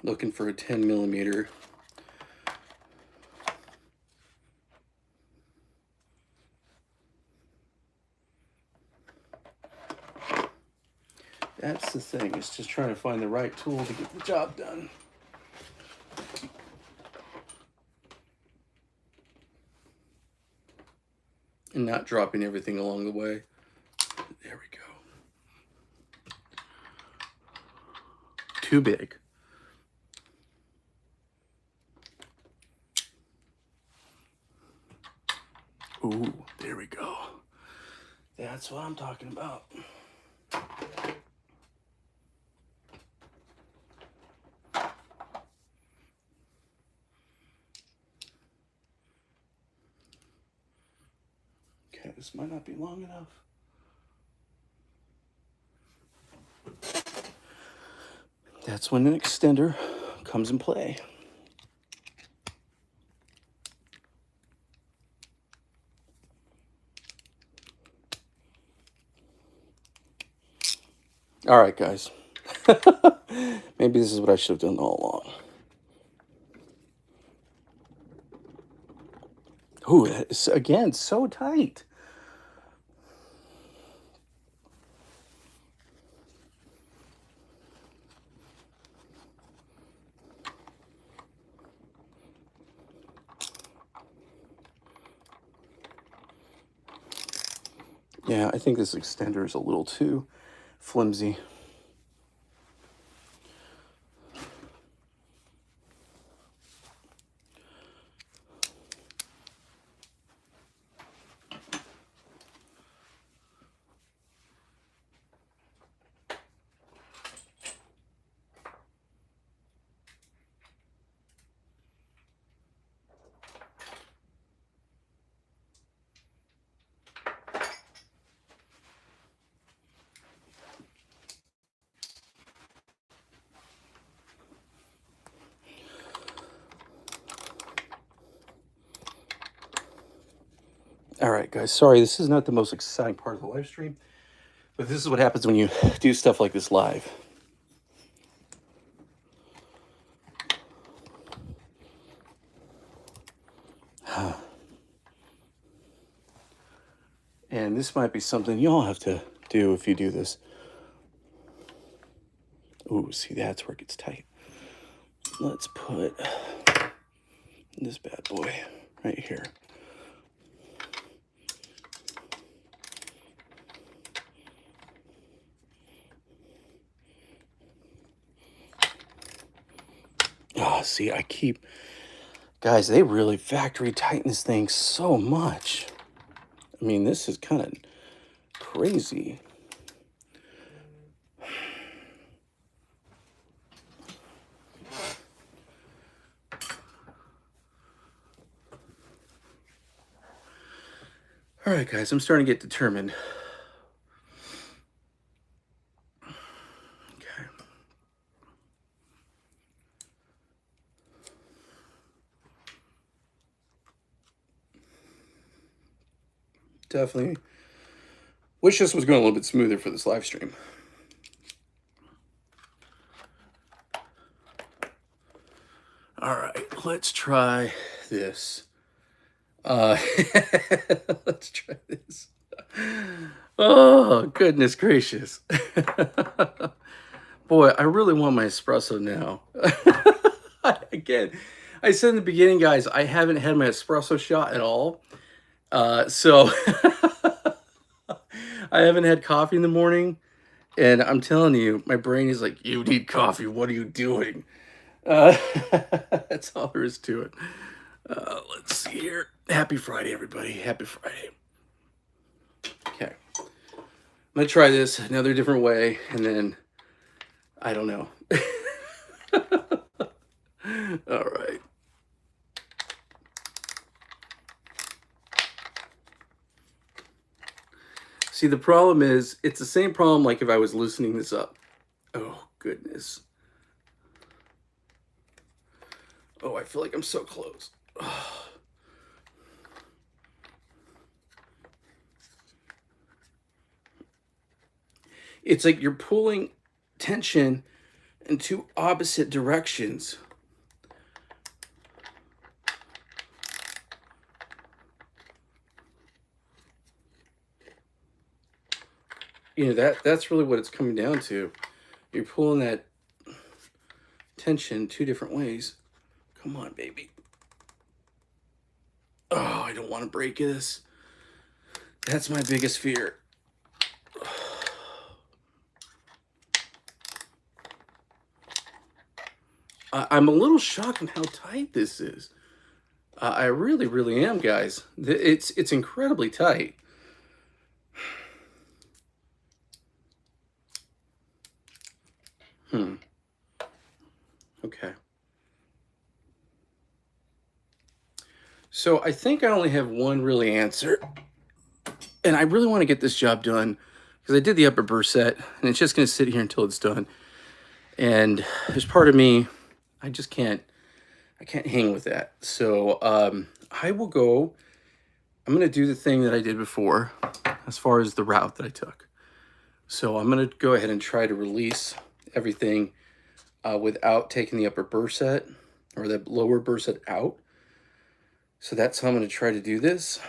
Looking for a 10 millimeter. That's the thing, it's just trying to find the right tool to get the job done. And not dropping everything along the way. There we go. Too big. Ooh, there we go. That's what I'm talking about. Okay, this might not be long enough. That's when an extender comes in play. All right, guys. Maybe this is what I should have done all along. Ooh, it's, again, so tight. Yeah, I think this extender is a little too flimsy. All right, guys, sorry, this is not the most exciting part of the live stream, but this is what happens when you do stuff like this live. And this might be something y'all have to do if you do this. Ooh, see, that's where it gets tight. Let's put this bad boy right here. Oh, see, guys, they really factory tighten this thing so much. I mean, this is kind of crazy. All right, guys, I'm starting to get determined. Okay. Definitely wish this was going a little bit smoother for this live stream. All right, let's try this. Let's try this. Oh, goodness gracious. Boy, I really want my espresso now. Again, I said in the beginning, guys, I haven't had my espresso shot at all. So I haven't had coffee in the morning. And I'm telling you, my brain is like, you need coffee. What are you doing? Uh, that's all there is to it. Let's see here. Happy Friday, everybody. Happy Friday. Okay. I'm going to try this another different way. And then, I don't know. All right. See, the problem is, it's the same problem like if I was loosening this up. Oh, goodness. Oh, I feel like I'm so close. Oh. It's like you're pulling tension in two opposite directions. You know, that's really what it's coming down to. You're pulling that tension two different ways. Come on, baby. Oh, I don't want to break this. That's my biggest fear. I'm a little shocked on how tight this is. I really, really am, guys. It's incredibly tight. Okay. So I think I only have one really answer. And I really want to get this job done because I did the upper burr set and it's just going to sit here until it's done. And there's part of me, I can't hang with that. So I will go, I'm going to do the thing that I did before as far as the route that I took. So I'm going to go ahead and try to release everything without taking the upper burr set or the lower burr set out. So that's how I'm going to try to do this.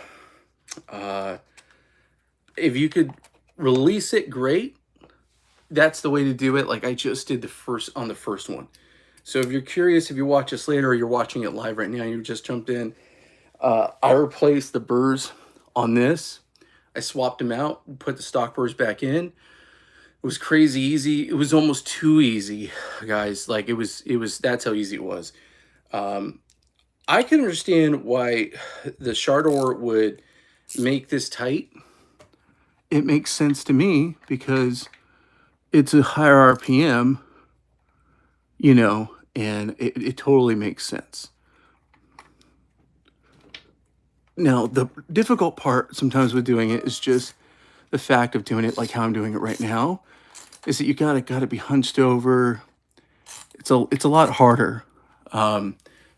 If you could release it, great. That's the way to do it, like I just did on the first one. So if you're curious, if you watch this later or you're watching it live right now, you just jumped in, I replaced the burrs on this. I swapped them out, put the stock burrs back in. It was crazy easy. It was almost too easy, guys. Like it was, that's how easy it was. I can understand why the Chardor would make this tight. It makes sense to me because it's a higher RPM, you know, and it totally makes sense. Now, the difficult part sometimes with doing it is just the fact of doing it like how I'm doing it right now, is that you gotta be hunched over. It's a lot harder.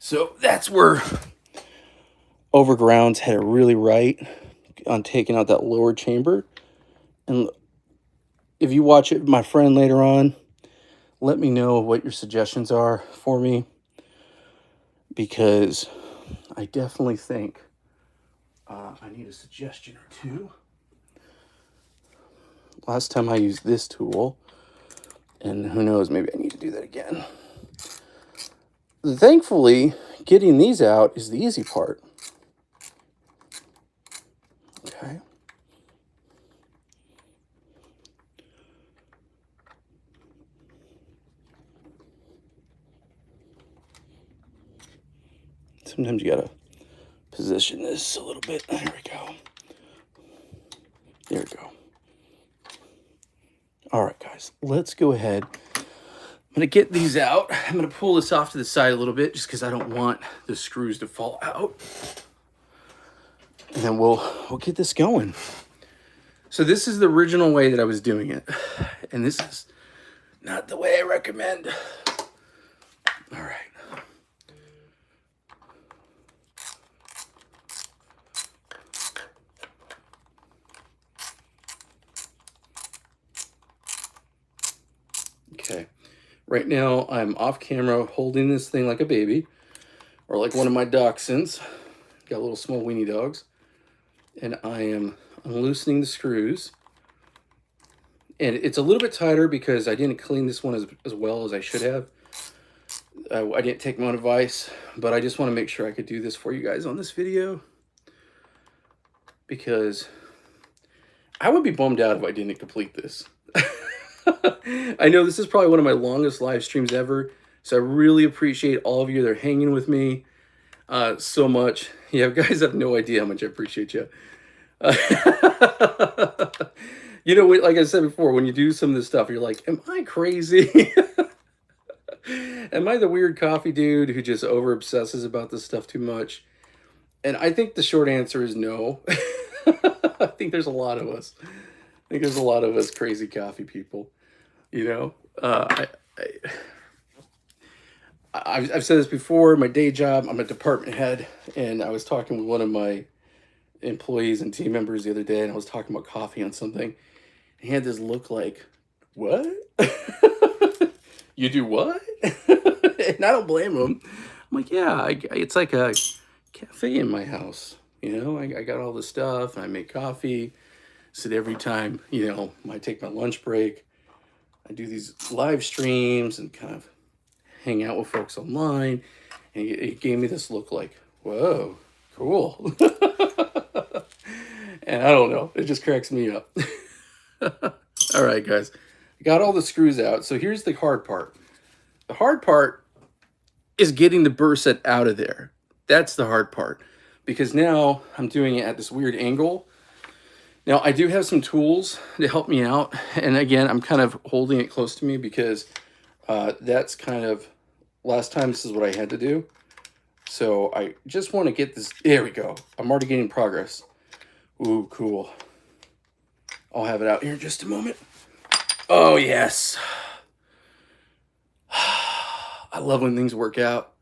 So that's where Overgrounds had it really right on taking out that lower chamber. And if you watch it, my friend, later on, let me know what your suggestions are for me, because I definitely think I need a suggestion or two. Last time I used this tool, and who knows, maybe I need to do that again. Thankfully, getting these out is the easy part. Okay. Sometimes you gotta position this a little bit. There we go. There we go. All right, guys, let's go ahead. I'm gonna get these out. I'm gonna pull this off to the side a little bit just because I don't want the screws to fall out. And then we'll get this going. So this is the original way that I was doing it. And this is not the way I recommend. All right. Okay. Right now, I'm off camera holding this thing like a baby, or like one of my dachshunds. Got little small weenie dogs. And I am unloosening the screws. And it's a little bit tighter because I didn't clean this one as well as I should have. I didn't take my own advice, but I just want to make sure I could do this for you guys on this video, because I would be bummed out if I didn't complete this. I know this is probably one of my longest live streams ever, so I really appreciate all of you that are hanging with me so much. Yeah, guys have no idea how much I appreciate you. You know, like I said before, when you do some of this stuff, you're like, am I crazy? Am I the weird coffee dude who just over obsesses about this stuff too much? And I think the short answer is no. I think there's a lot of us. I think there's a lot of us crazy coffee people. You know, I've said this before. My day job, I'm a department head, and I was talking with one of my employees and team members the other day, and I was talking about coffee on something. He had this look like, what? You do what? And I don't blame him. I'm like, yeah, it's like a cafe in my house. You know, I got all this stuff, and I make coffee. So every time, you know, I take my lunch break, I do these live streams and kind of hang out with folks online. And it gave me this look like, whoa, cool. And I don't know, it just cracks me up. All right, guys, I got all the screws out. So here's the hard part. The hard part is getting the burr set out of there. That's the hard part, because now I'm doing it at this weird angle. Now I do have some tools to help me out. And again, I'm kind of holding it close to me because that's kind of, last time this is what I had to do. So I just want to get this, there we go. I'm already getting progress. Ooh, cool. I'll have it out here in just a moment. Oh, yes. I love when things work out.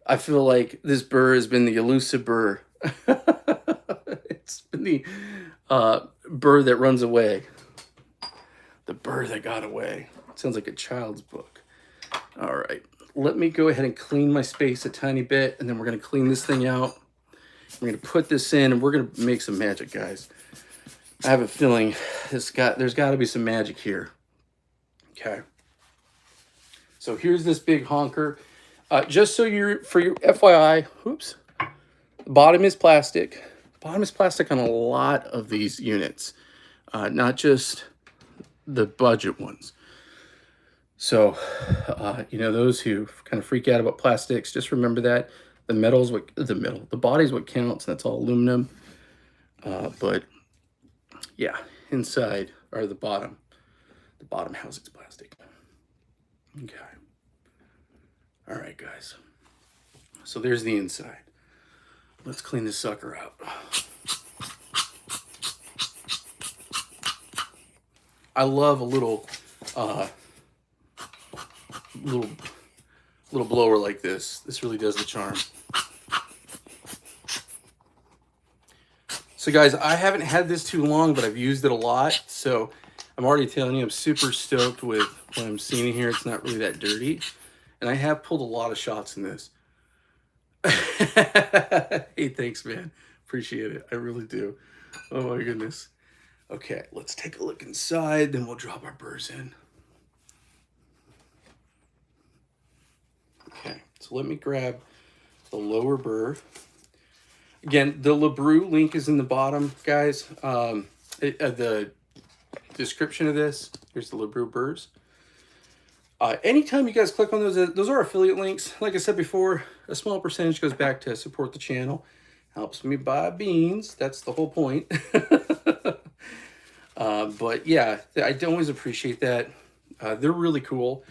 I feel like this burr has been the elusive burr. It's been the burr that runs away. The burr that got away. It sounds like a child's book. All right. Let me go ahead and clean my space a tiny bit, and then we're going to clean this thing out. We're going to put this in, and we're going to make some magic, guys. I have a feeling there's got to be some magic here. Okay. So here's this big honker. Just so for your FYI, oops, the bottom is plastic. The bottom is plastic on a lot of these units, not just the budget ones. So, you know, those who kind of freak out about plastics, just remember that the metal's what the body's what counts, and that's all aluminum. But yeah, inside or the bottom housing's plastic. Okay. All right, guys. So there's the inside. Let's clean this sucker out. I love a little blower like this. This really does the charm. So guys, I haven't had this too long, but I've used it a lot. So I'm already telling you, I'm super stoked with what I'm seeing here. It's not really that dirty. And I have pulled a lot of shots in this. Hey, thanks, man. Appreciate it. I really do. Oh my goodness. Okay, let's take a look inside, then we'll drop our burrs in. Okay, so let me grab the lower burr. Again, the LeBrew link is in the bottom, guys. The description of this, here's the LeBrew Burrs. Anytime you guys click on those are affiliate links. Like I said before, a small percentage goes back to support the channel. Helps me buy beans. That's the whole point. But yeah, I always appreciate that. They're really cool.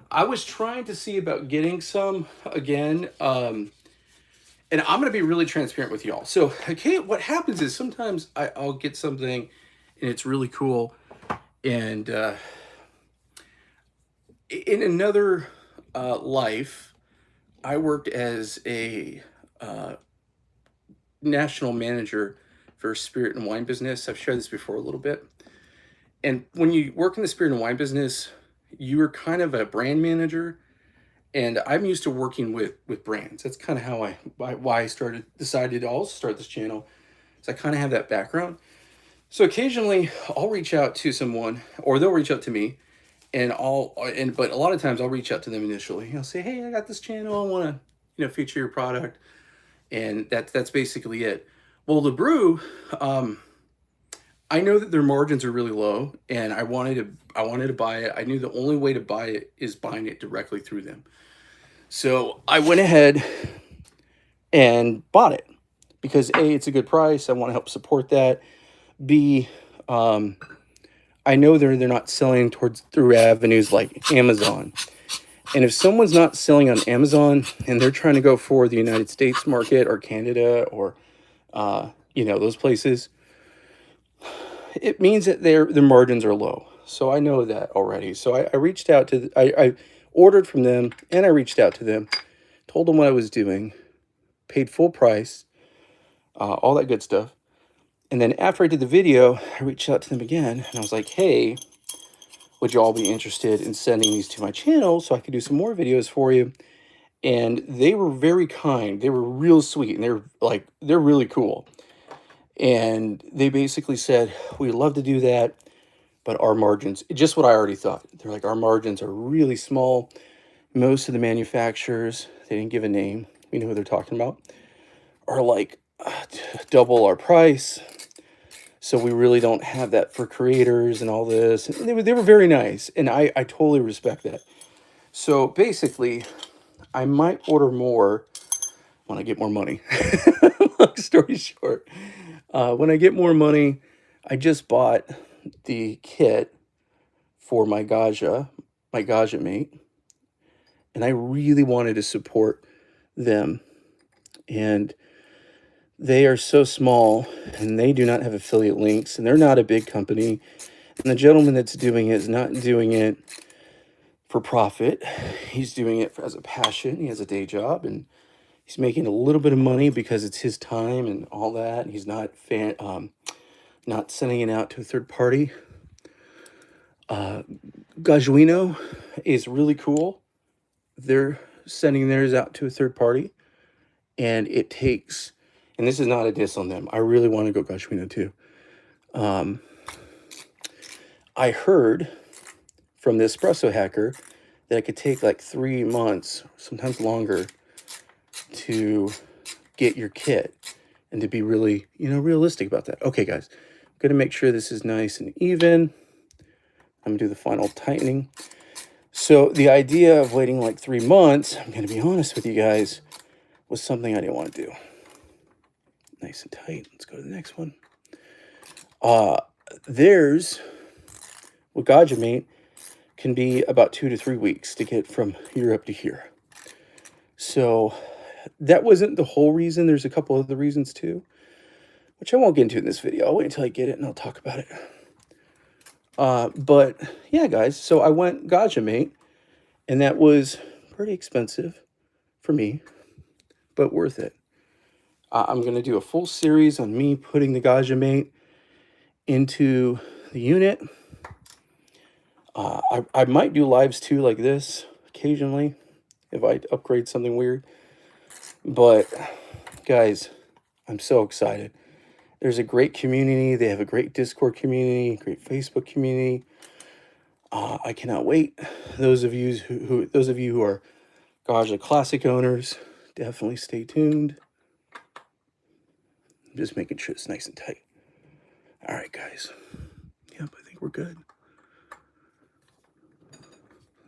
I was trying to see about getting some again. And I'm going to be really transparent with y'all. So, okay, what happens is sometimes I'll get something and it's really cool. And in another life, I worked as a national manager for a spirit and wine business. I've shared this before a little bit. And when you work in the spirit and wine business, you are kind of a brand manager. And I'm used to working with brands. That's kind of how why I decided to also start this channel. So I kind of have that background. So occasionally I'll reach out to someone, or they'll reach out to me, but a lot of times I'll reach out to them initially. I'll say, hey, I got this channel. I want to, feature your product. And that's basically it. Well, the Brew, I know that their margins are really low, and I wanted to buy it. I knew the only way to buy it is buying it directly through them. So I went ahead and bought it because A, it's a good price. I want to help support that. B, I know they're not selling through avenues like Amazon. And if someone's not selling on Amazon and they're trying to go for the United States market or Canada or those places, it means that their margins are low. So I know that already. So I reached out to I ordered from them, and I reached out to them, told them what I was doing, paid full price, all that good stuff. And then after I did the video, I reached out to them again, and I was like, hey, would you all be interested in sending these to my channel so I could do some more videos for you? And they were very kind. They were real sweet, and they're really cool. And they basically said, we'd love to do that, but our margins, just what I already thought. They're like, our margins are really small. Most of the manufacturers, they didn't give a name, we know who they're talking about, are like double our price. So we really don't have that for creators and all this. And they were very nice, and I totally respect that. So basically, I might order more when I get more money. Long story short, when I get more money, I just bought the kit for my Gaja mate, and I really wanted to support them. And they are so small, and they do not have affiliate links, and they're not a big company. And the gentleman that's doing it is not doing it for profit. He's doing it as a passion. He has a day job, and he's making a little bit of money because it's his time and all that. And he's not sending it out to a third party. Gajuino is really cool. They're sending theirs out to a third party, and it takes, and this is not a diss on them, I really want to go Gajuino too. I heard from the Espresso hacker that it could take like 3 months, sometimes longer, to get your kit, and to be really, realistic about that. Okay, guys, I'm going to make sure this is nice and even. I'm going to do the final tightening. So the idea of waiting like 3 months, I'm going to be honest with you guys, was something I didn't want to do. Nice and tight. Let's go to the next one. Theirs, with Gaja Mate, can be about 2 to 3 weeks to get from Europe to here. So that wasn't the whole reason. There's a couple other reasons too, which I won't get into in this video. I'll wait until I get it and I'll talk about it. But yeah, guys, so I went Gaja Mate, and that was pretty expensive for me, but worth it. I'm going to do a full series on me putting the Gaja Mate into the unit. I might do lives too, like this, occasionally, if I upgrade something weird. But, guys, I'm so excited. There's a great community. They have a great Discord community, great Facebook community. I cannot wait. Those of you who are Gaja Classic owners, definitely stay tuned. I'm just making sure it's nice and tight. All right, guys. Yep, I think we're good.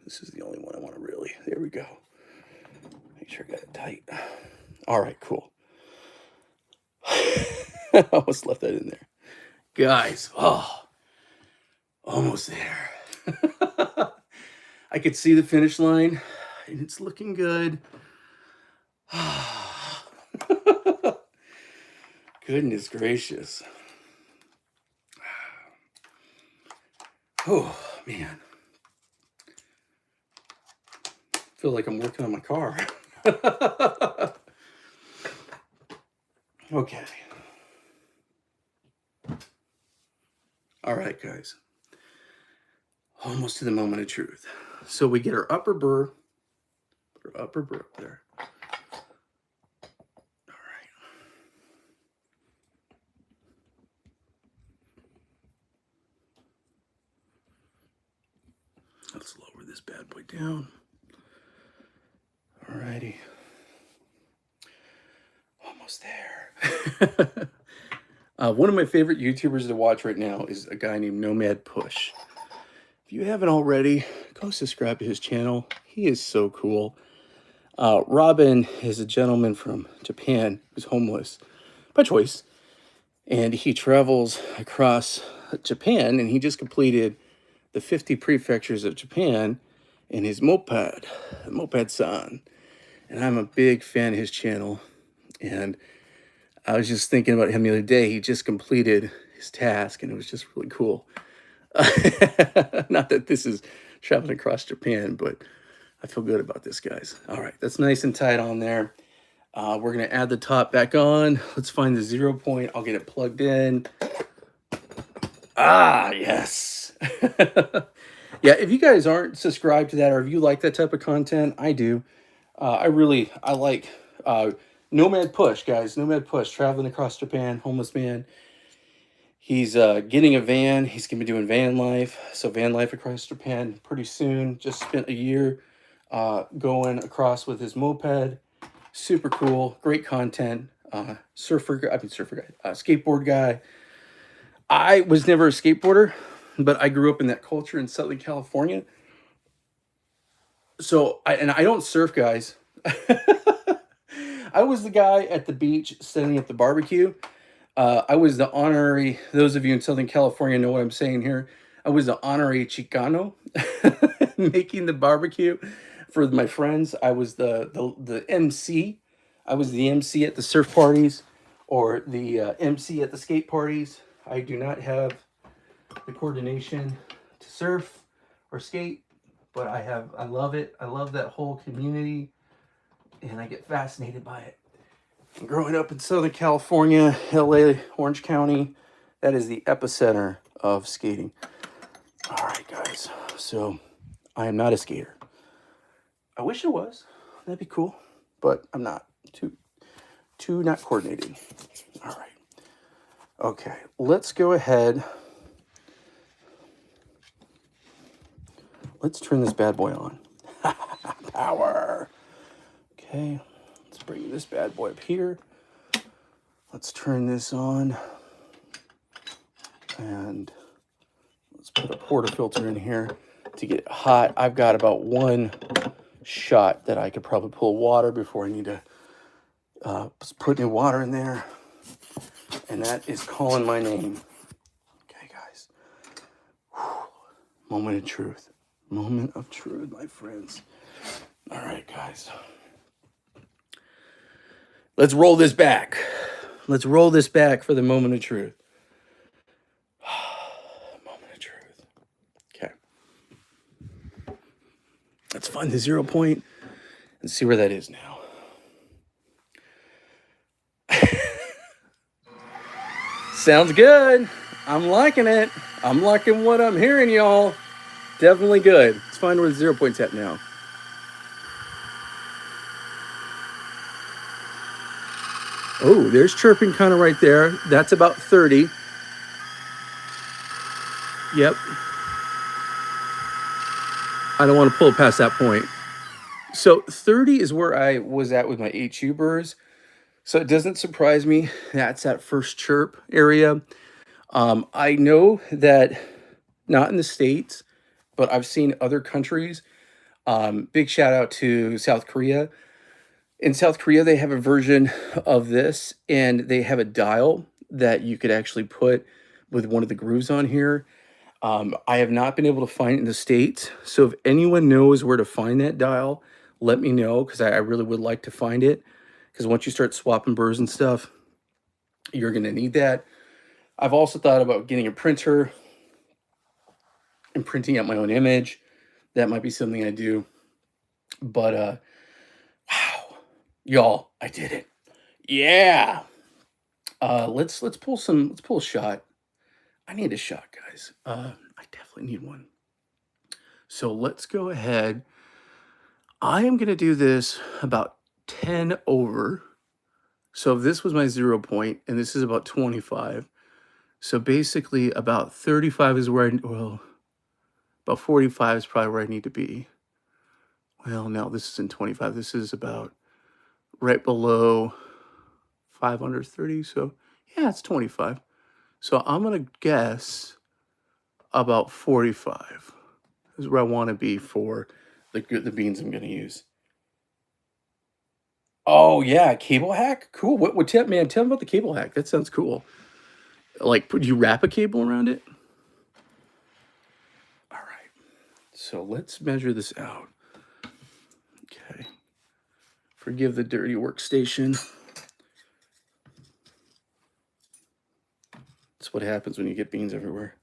This is the only one I want to really. There we go. Make sure I got it tight. All right, cool. I almost left that in there. Guys, almost there. I could see the finish line, and it's looking good. Goodness gracious. Oh, man. I feel like I'm working on my car. Okay. All right, guys. Almost to the moment of truth. So we get our upper burr. Put our upper burr up there. All right. Let's lower this bad boy down. Alrighty. Almost there. One of my favorite YouTubers to watch right now is a guy named Nomad Push. If you haven't already, go subscribe to his channel. He is so cool. Robin is a gentleman from Japan who's homeless by choice. And he travels across Japan, and he just completed the 50 prefectures of Japan in his moped-san. And I'm a big fan of his channel. And I was just thinking about him the other day. He just completed his task, and it was just really cool. Not that this is traveling across Japan, but I feel good about this, guys. All right, that's nice and tight on there. We're going to add the top back on. Let's find the 0 point. I'll get it plugged in. Ah, yes. Yeah, if you guys aren't subscribed to that, or if you like that type of content, I do. I like Nomad Push, guys. Nomad Push, traveling across Japan, homeless man. He's getting a van. He's going to be doing van life. So van life across Japan pretty soon. Just spent a year going across with his moped. Super cool. Great content. Skateboard guy. I was never a skateboarder, but I grew up in that culture in Southern California. So, I don't surf, guys. I was the guy at the beach setting up the barbecue. I was the honorary, those of you in Southern California know what I'm saying here. I was the honorary Chicano making the barbecue for my friends. I was the MC. I was the MC at the surf parties or the MC at the skate parties. I do not have the coordination to surf or skate, but I love it. I love that whole community, and I get fascinated by it. Growing up in Southern California, LA, Orange County, that is the epicenter of skating. All right, guys. So I am not a skater. I wish I was. That'd be cool, but I'm not. Too not coordinated. All right. Okay, let's go ahead. Let's turn this bad boy on. Power. Okay, let's bring this bad boy up here. Let's turn this on. And let's put a portafilter in here to get it hot. I've got about one shot that I could probably pull water before I need to put new water in there. And that is calling my name. Okay, guys. Whew. Moment of truth. Moment of truth, my friends. All right, guys. Let's roll this back. Let's roll this back for the moment of truth. Moment of truth. Okay. Let's find the 0 point and see where that is now. Sounds good. I'm liking it. I'm liking what I'm hearing, y'all. Definitely good. Let's find where the 0 point's at now. Oh, there's chirping kind of right there. That's about 30. Yep. I don't want to pull it past that point. So 30 is where I was at with my HU burrs. So it doesn't surprise me. That's that first chirp area. I know that not in the States, but I've seen other countries. Big shout out to South Korea. In South Korea, they have a version of this, and they have a dial that you could actually put with one of the grooves on here. I have not been able to find it in the States. So if anyone knows where to find that dial, let me know, because I really would like to find it. Because once you start swapping burrs and stuff, you're going to need that. I've also thought about getting a printer and printing out my own image. That might be something I do. But, wow, y'all, I did it. Yeah. Let's pull a shot. I need a shot, guys. I definitely need one. So let's go ahead. I am going to do this about 10 over. So if this was my 0 point, and this is about 25. So basically about 35 is where about About 45 is probably where I need to be. Well, no, this isn't 25. This is about right below 5 under 30. So, yeah, it's 25. So I'm going to guess about 45 is where I want to be for the beans I'm going to use. Oh, yeah, cable hack? Cool. What tell me about the cable hack. That sounds cool. Like, do you wrap a cable around it? All right. So let's measure this out. Okay. Forgive the dirty workstation. That's what happens when you get beans everywhere.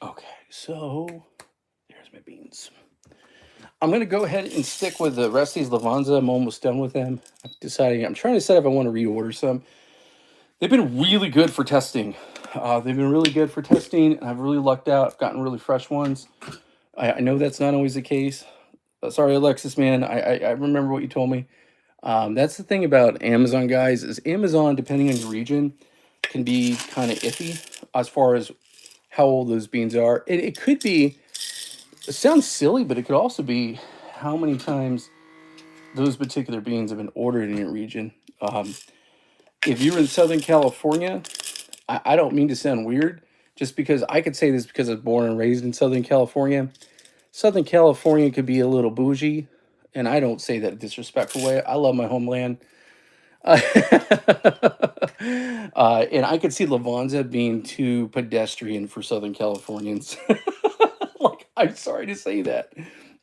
Okay, so there's my beans. I'm going to go ahead and stick with the rest of these Lavazza. I'm almost done with them. I'm trying to decide if I want to reorder some. They've been really good for testing. They've been really good for testing, and I've really lucked out. I've gotten really fresh ones. I know that's not always the case. Sorry, Alexis, man. I remember what you told me. That's the thing about Amazon, guys, is Amazon, depending on your region, can be kind of iffy as far as how old those beans are. It could be, it sounds silly, but it could also be how many times those particular beans have been ordered in your region. If you're in Southern California, I don't mean to sound weird, just because I could say this because I was born and raised in Southern California. Southern California could be a little bougie, and I don't say that in a disrespectful way. I love my homeland. And I could see Lavazza being too pedestrian for Southern Californians. Like, I'm sorry to say that,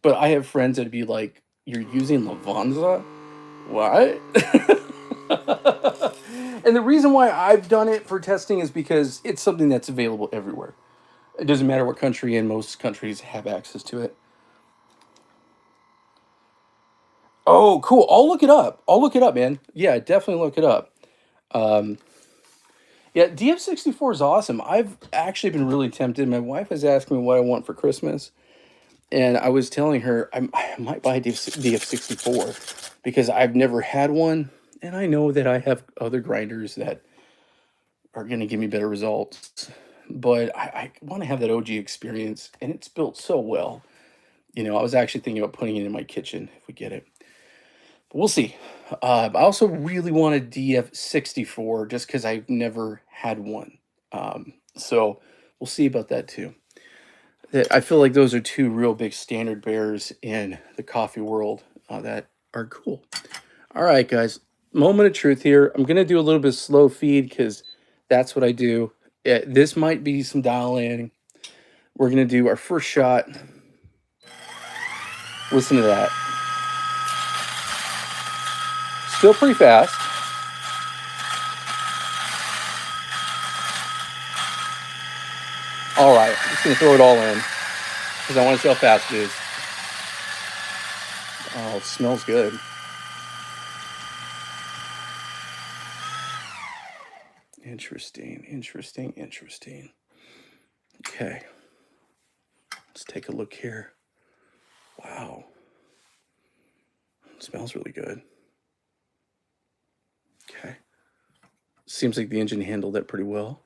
but I have friends that'd be like, "You're using Lavazza? What?" And the reason why I've done it for testing is because it's something that's available everywhere. It doesn't matter what country, and most countries have access to it. Oh, cool. I'll look it up. I'll look it up, man. Yeah, definitely look it up. Yeah, DF64 is awesome. I've actually been really tempted. My wife has asked me what I want for Christmas, and I was telling her I might buy a DF64 because I've never had one, and I know that I have other grinders that are going to give me better results. But I want to have that OG experience, and it's built so well. You know, I was actually thinking about putting it in my kitchen if we get it. But we'll see. I also really want a DF64 just because I've never had one. So we'll see about that too. I feel like those are two real big standard bearers in the coffee world that are cool. All right, guys. Moment of truth here. I'm going to do a little bit of slow feed because that's what I do. This might be some dial in. We're going to do our first shot. Listen to that. Still pretty fast. All right, I'm just going to throw it all in because I want to see how fast it is. Oh, it smells good. Interesting. Okay. Let's take a look here. Wow. It smells really good. Okay. Seems like the engine handled it pretty well.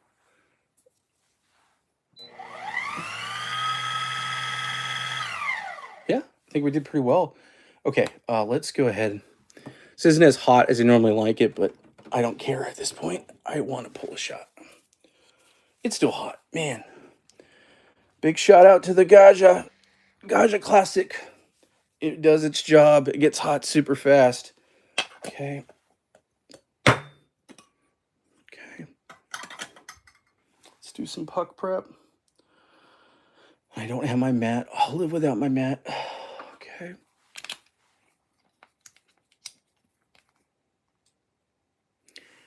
Yeah, I think we did pretty well. Okay, let's go ahead. This isn't as hot as I normally like it, but I don't care at this point. I want to pull a shot. It's still hot, man. Big shout out to the Gaja Classic. It does its job. It gets hot super fast. Okay. Let's do some puck prep. I don't have my mat. I'll live without my mat. Okay.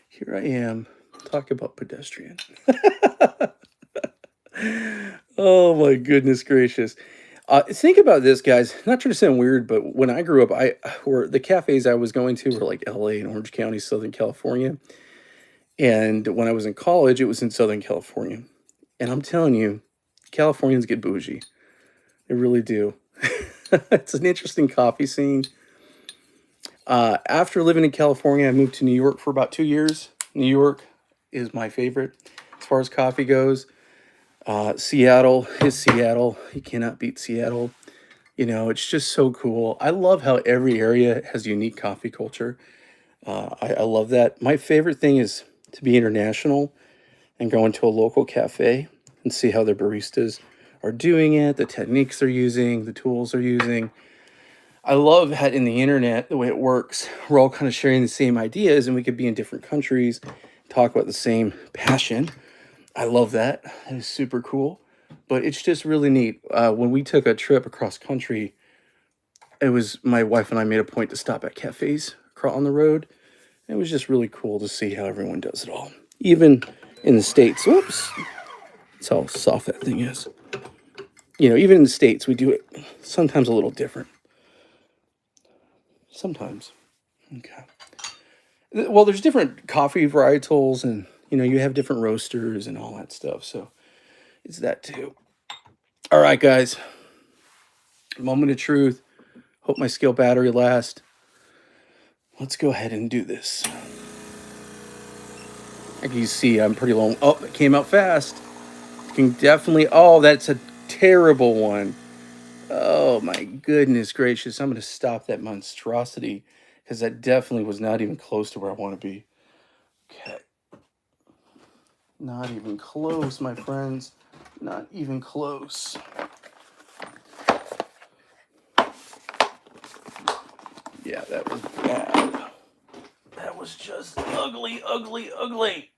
Here I am. Talk about pedestrian. Oh my goodness gracious. Think about this, guys. Not trying to sound weird, but when I grew up, the cafes I was going to were like LA and Orange County, Southern California. And when I was in college, it was in Southern California. And I'm telling you, Californians get bougie. They really do. It's an interesting coffee scene. After living in California, I moved to New York for about 2 years. New York is my favorite as far as coffee goes. Seattle is Seattle. You cannot beat Seattle. You know, it's just so cool. I love how every area has unique coffee culture. I love that. My favorite thing is to be international and go into a local cafe and see how their baristas are doing it, the techniques they're using, the tools they're using. I love how in the internet, the way it works, we're all kind of sharing the same ideas and we could be in different countries, talk about the same passion. I love that. That is super cool. But it's just really neat. When we took a trip across country, it was my wife and I made a point to stop at cafes on the road. It was just really cool to see how everyone does it all. Even in the States. Whoops. That's how soft that thing is. You know, even in the States, we do it sometimes a little different. Sometimes. Okay. Well, there's different coffee varietals and, you know, you have different roasters and all that stuff. So it's that too. All right, guys. Moment of truth. Hope my scale battery lasts. Let's go ahead and do this. Like you see, I'm pretty low. Oh, it came out fast. You can definitely... Oh, that's a terrible one. Oh, my goodness gracious. I'm going to stop that monstrosity because that definitely was not even close to where I want to be. Okay. Not even close, my friends. Not even close. Yeah, that was bad. That was just ugly, ugly, ugly.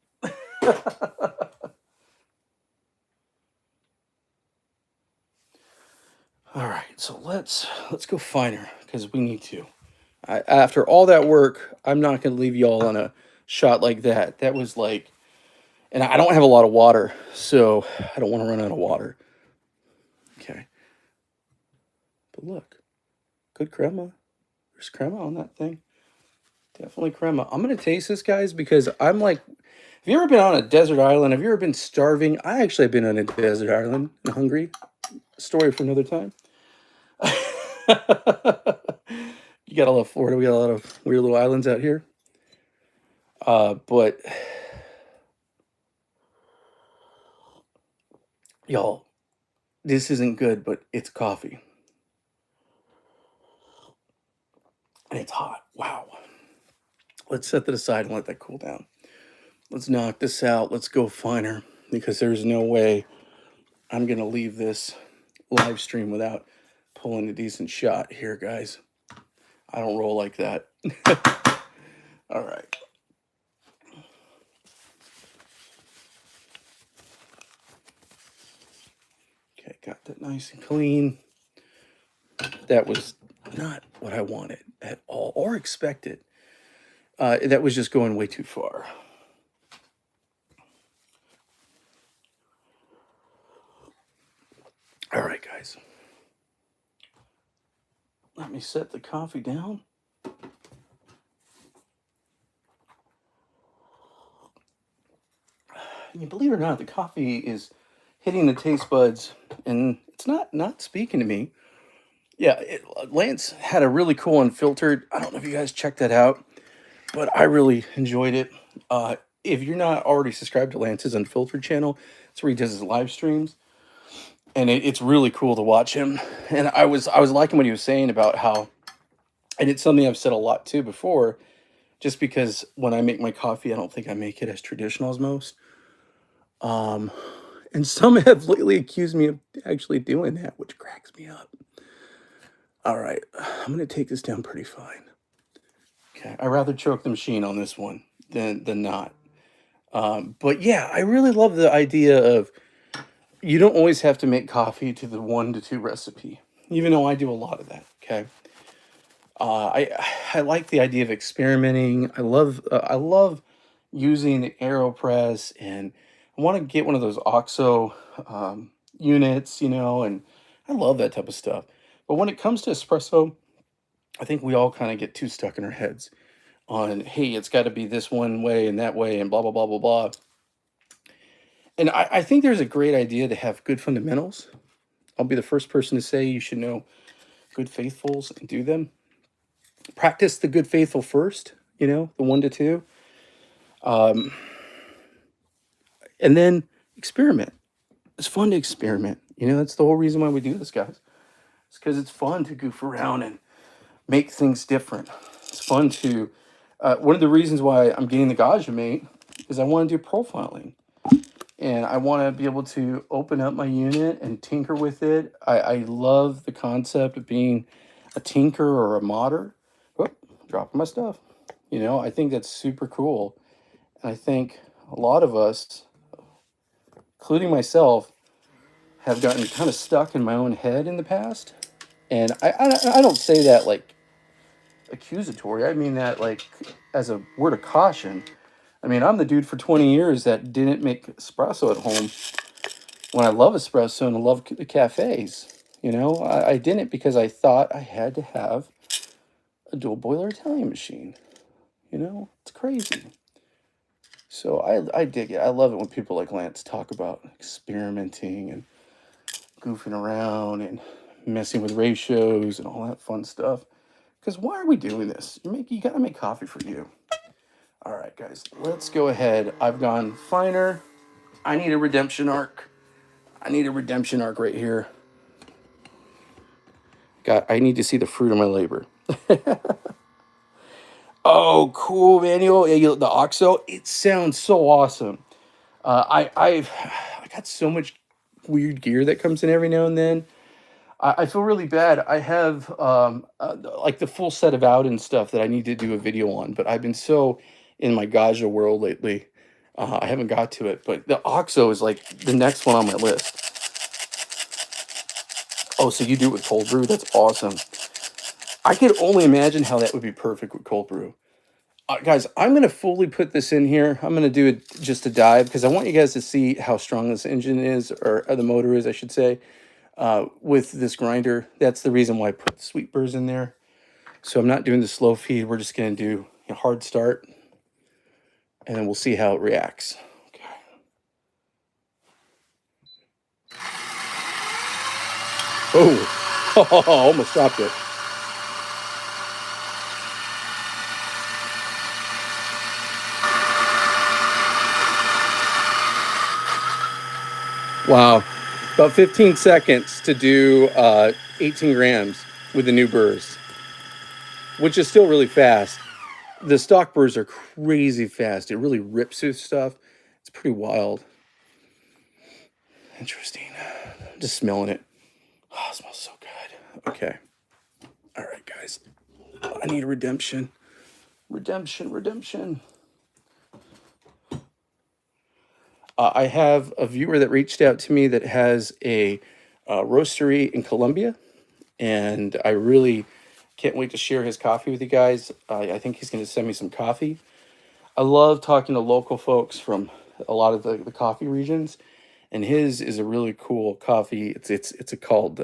All right, so let's go finer because we need to. After all that work, I'm not going to leave y'all on a shot like that. That was like, and I don't have a lot of water, so I don't want to run out of water. Okay. But look, good crema. There's crema on that thing. Definitely crema. I'm going to taste this, guys, because I'm like, have you ever been on a desert island? Have you ever been starving? I actually have been on a desert island and hungry. Story for another time. You gotta love Florida. We got a lot of weird little islands out here. But y'all, this isn't good, but it's coffee. And it's hot. Wow. Let's set that aside and let that cool down. Let's knock this out. Let's go finer because there's no way I'm gonna leave this live stream without pulling a decent shot here, guys. I don't roll like that. All right. Okay, got that nice and clean. That was not what I wanted at all or expected. That was just going way too far. All right, guys. Let me set the coffee down. You believe it or not, the coffee is hitting the taste buds, and it's not speaking to me. Yeah, Lance had a really cool unfiltered. I don't know if you guys checked that out, but I really enjoyed it. If you're not already subscribed to Lance's unfiltered channel, it's where he does his live streams, and it's really cool to watch him. And I was liking what he was saying about how, and it's something I've said a lot too before, just because when I make my coffee, I don't think I make it as traditional as most. And some have lately accused me of actually doing that, which cracks me up. All right, I'm gonna take this down pretty fine. Okay, I'd rather choke the machine on this one than not. But yeah, I really love the idea of you don't always have to make coffee to the 1 to 2 recipe, even though I do a lot of that. Okay, I like the idea of experimenting. I love using the AeroPress, and I want to get one of those OXO units, you know, and I love that type of stuff. But when it comes to espresso, I think we all kind of get too stuck in our heads on, hey, it's got to be this one way and that way and blah, blah, blah, blah, blah. And I think there's a great idea to have good fundamentals. I'll be the first person to say you should know good faithfuls and do them. Practice the good faithful first, you know, the 1 to 2. And then experiment. It's fun to experiment. You know, that's the whole reason why we do this, guys. It's because it's fun to goof around and make things different. It's fun to, one of the reasons why I'm getting the Gajah Mate is I want to do profiling. And I want to be able to open up my unit and tinker with it. I love the concept of being a tinker or a modder. Oh, dropping my stuff. You know, I think that's super cool. And I think a lot of us, including myself, have gotten kind of stuck in my own head in the past. And I don't say that like accusatory. I mean that like as a word of caution. I mean, I'm the dude for 20 years that didn't make espresso at home when I love espresso and I love the cafes. You know, I didn't because I thought I had to have a dual boiler Italian machine. You know, it's crazy. So I dig it. I love it when people like Lance talk about experimenting and goofing around and messing with ratios and all that fun stuff. Because why are we doing this? You got to make coffee for you. All right, guys, let's go ahead. I've gone finer. I need a redemption arc. I need a redemption arc right here. I need to see the fruit of my labor. Oh, cool, Manuel. The OXO, it sounds so awesome. I got so much weird gear that comes in every now and then. I feel really bad. I have like the full set of out and stuff that I need to do a video on, but I've been so in my Gajah world lately. I haven't got to it, but the OXO is like the next one on my list. Oh, so you do it with cold brew? That's awesome. I could only imagine how that would be perfect with cold brew. Guys, I'm going to fully put this in here. I'm going to do it just a dive because I want you guys to see how strong this engine is, or the motor is, I should say, with this grinder. That's the reason why I put Sweet Burrs in there. So I'm not doing the slow feed. We're just going to do a hard start, and then we'll see how it reacts. Okay. Oh, almost dropped it. Wow. About 15 seconds to do 18 grams with the new burrs, which is still really fast. The stock burrs are crazy fast. It really rips through stuff. It's pretty wild. Interesting. Just smelling it. Oh, it smells so good. Okay. All right, guys. I need a redemption. Redemption. I have a viewer that reached out to me that has a roastery in Colombia, and I really can't wait to share his coffee with you guys. I think he's going to send me some coffee. I love talking to local folks from a lot of the coffee regions, and his is a really cool coffee. It's called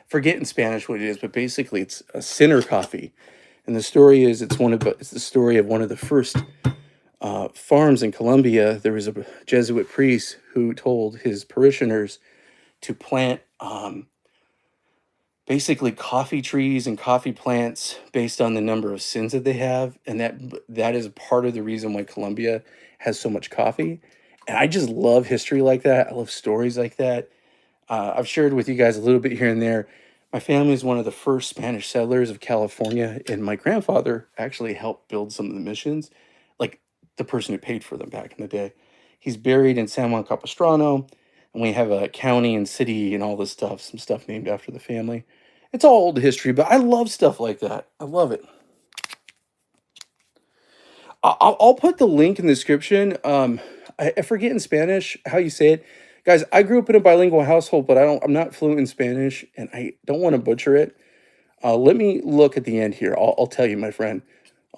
forget in Spanish what it is, but basically it's a sinner coffee. And the story is it's the story of one of the first farms in Colombia. There was a Jesuit priest who told his parishioners to plant basically coffee trees and coffee plants based on the number of sins that they have, and that is part of the reason why Colombia has so much coffee. And I just love history like that. I love stories like that. I've shared with you guys a little bit here and there. My family is one of the first Spanish settlers of California, and my grandfather actually helped build some of the missions, like the person who paid for them back in the day. He's buried in San Juan Capistrano, and we have a county and city and all this stuff, some stuff named after the family. It's all old history, but I love stuff like that. I love it. I'll put the link in the description. I forget in Spanish how you say it. Guys, I grew up in a bilingual household, but I'm not fluent in Spanish, and I don't want to butcher it. Let me look at the end here. I'll tell you, my friend.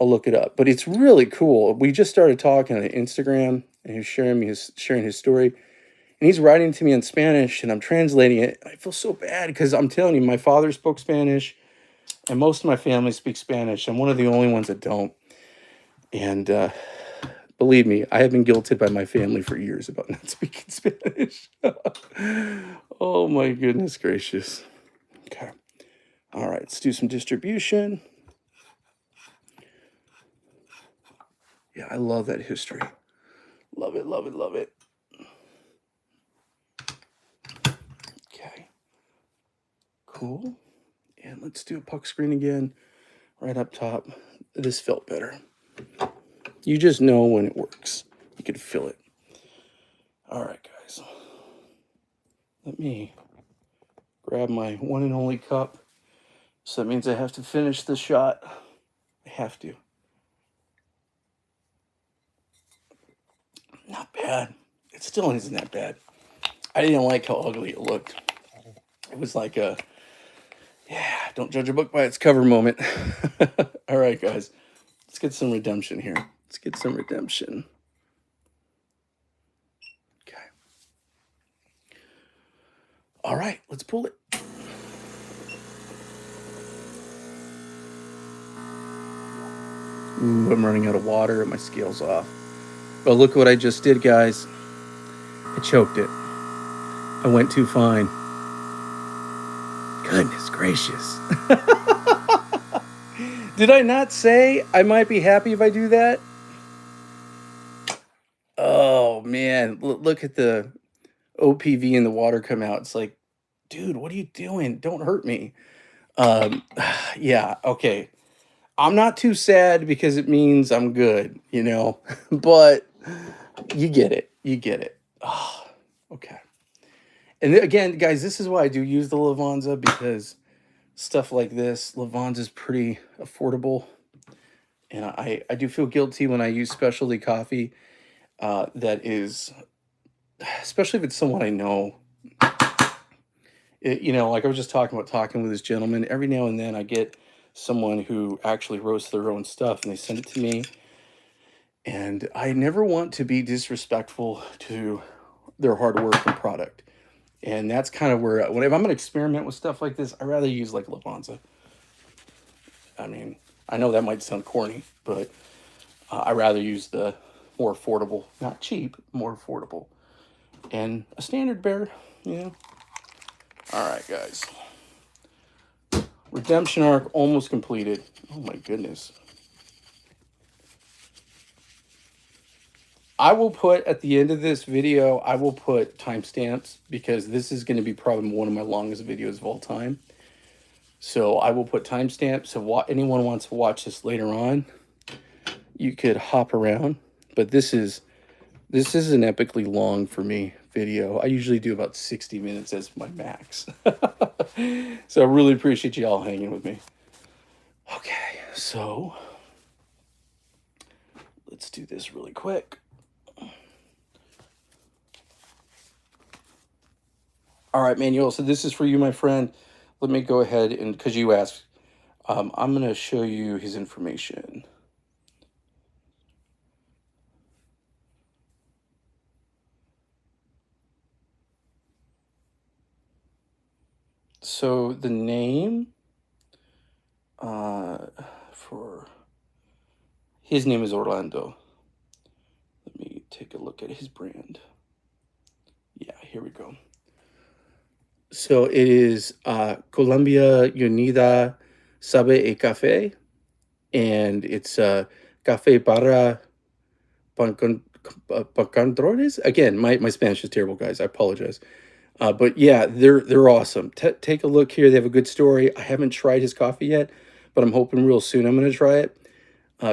I'll look it up. But it's really cool. We just started talking on Instagram, and he's sharing his story. And he's writing to me in Spanish, and I'm translating it. I feel so bad because I'm telling you, my father spoke Spanish, and most of my family speaks Spanish. I'm one of the only ones that don't. And believe me, I have been guilted by my family for years about not speaking Spanish. Oh, my goodness gracious. Okay. All right, let's do some distribution. Yeah, I love that history. Love it, love it, love it. Okay. Cool. And let's do a puck screen again, right up top. This felt better. You just know when it works. You can feel it. All right, guys. Let me grab my one and only cup. So that means I have to finish the shot. I have to. Not bad. It still isn't that bad. I didn't like how ugly it looked. It was like a, yeah, don't judge a book by its cover moment. All right, guys. Let's get some redemption here. Let's get some redemption. Okay. All right, let's pull it. Ooh, I'm running out of water and my scale's off. But look what I just did, guys. I choked it. I went too fine. Goodness gracious. Did I not say I might be happy if I do that? Oh, man. Look at the OPV and the water come out. It's like, dude, what are you doing? Don't hurt me. Yeah, okay. I'm not too sad because it means I'm good, you know? But you get it. You get it. Oh, okay. And again, guys, this is why I do use the Lavanza, because stuff like this, Lavanza is pretty affordable. And I do feel guilty when I use specialty coffee that is, especially if it's someone I know. You know, like I was just talking with this gentleman. Every now and then I get someone who actually roasts their own stuff and they send it to me. And I never want to be disrespectful to their hard work and product. And that's kind of where, if I'm going to experiment with stuff like this, I'd rather use like Lavanza. I mean, I know that might sound corny, but I'd rather use the more affordable, not cheap, more affordable. And a standard bear, you know. All right, guys. Redemption arc almost completed. Oh my goodness. I will put at the end of this video, I will put timestamps because this is going to be probably one of my longest videos of all time. So I will put timestamps. So anyone wants to watch this later on, you could hop around. But this is an epically long for me video. I usually do about 60 minutes as my max. So I really appreciate you all hanging with me. Okay, so let's do this really quick. All right, Manuel, so this is for you, my friend. Let me go ahead and, because you asked, I'm going to show you his information. So the name for his name is Orlando. Let me take a look at his brand. Yeah, here we go. So it is Colombia Unida Sabe y Café, and it's Café para Pancandrones. Again, my Spanish is terrible, guys. I apologize. But yeah, they're awesome. Take a look here. They have a good story. I haven't tried his coffee yet, but I'm hoping real soon I'm going to try it.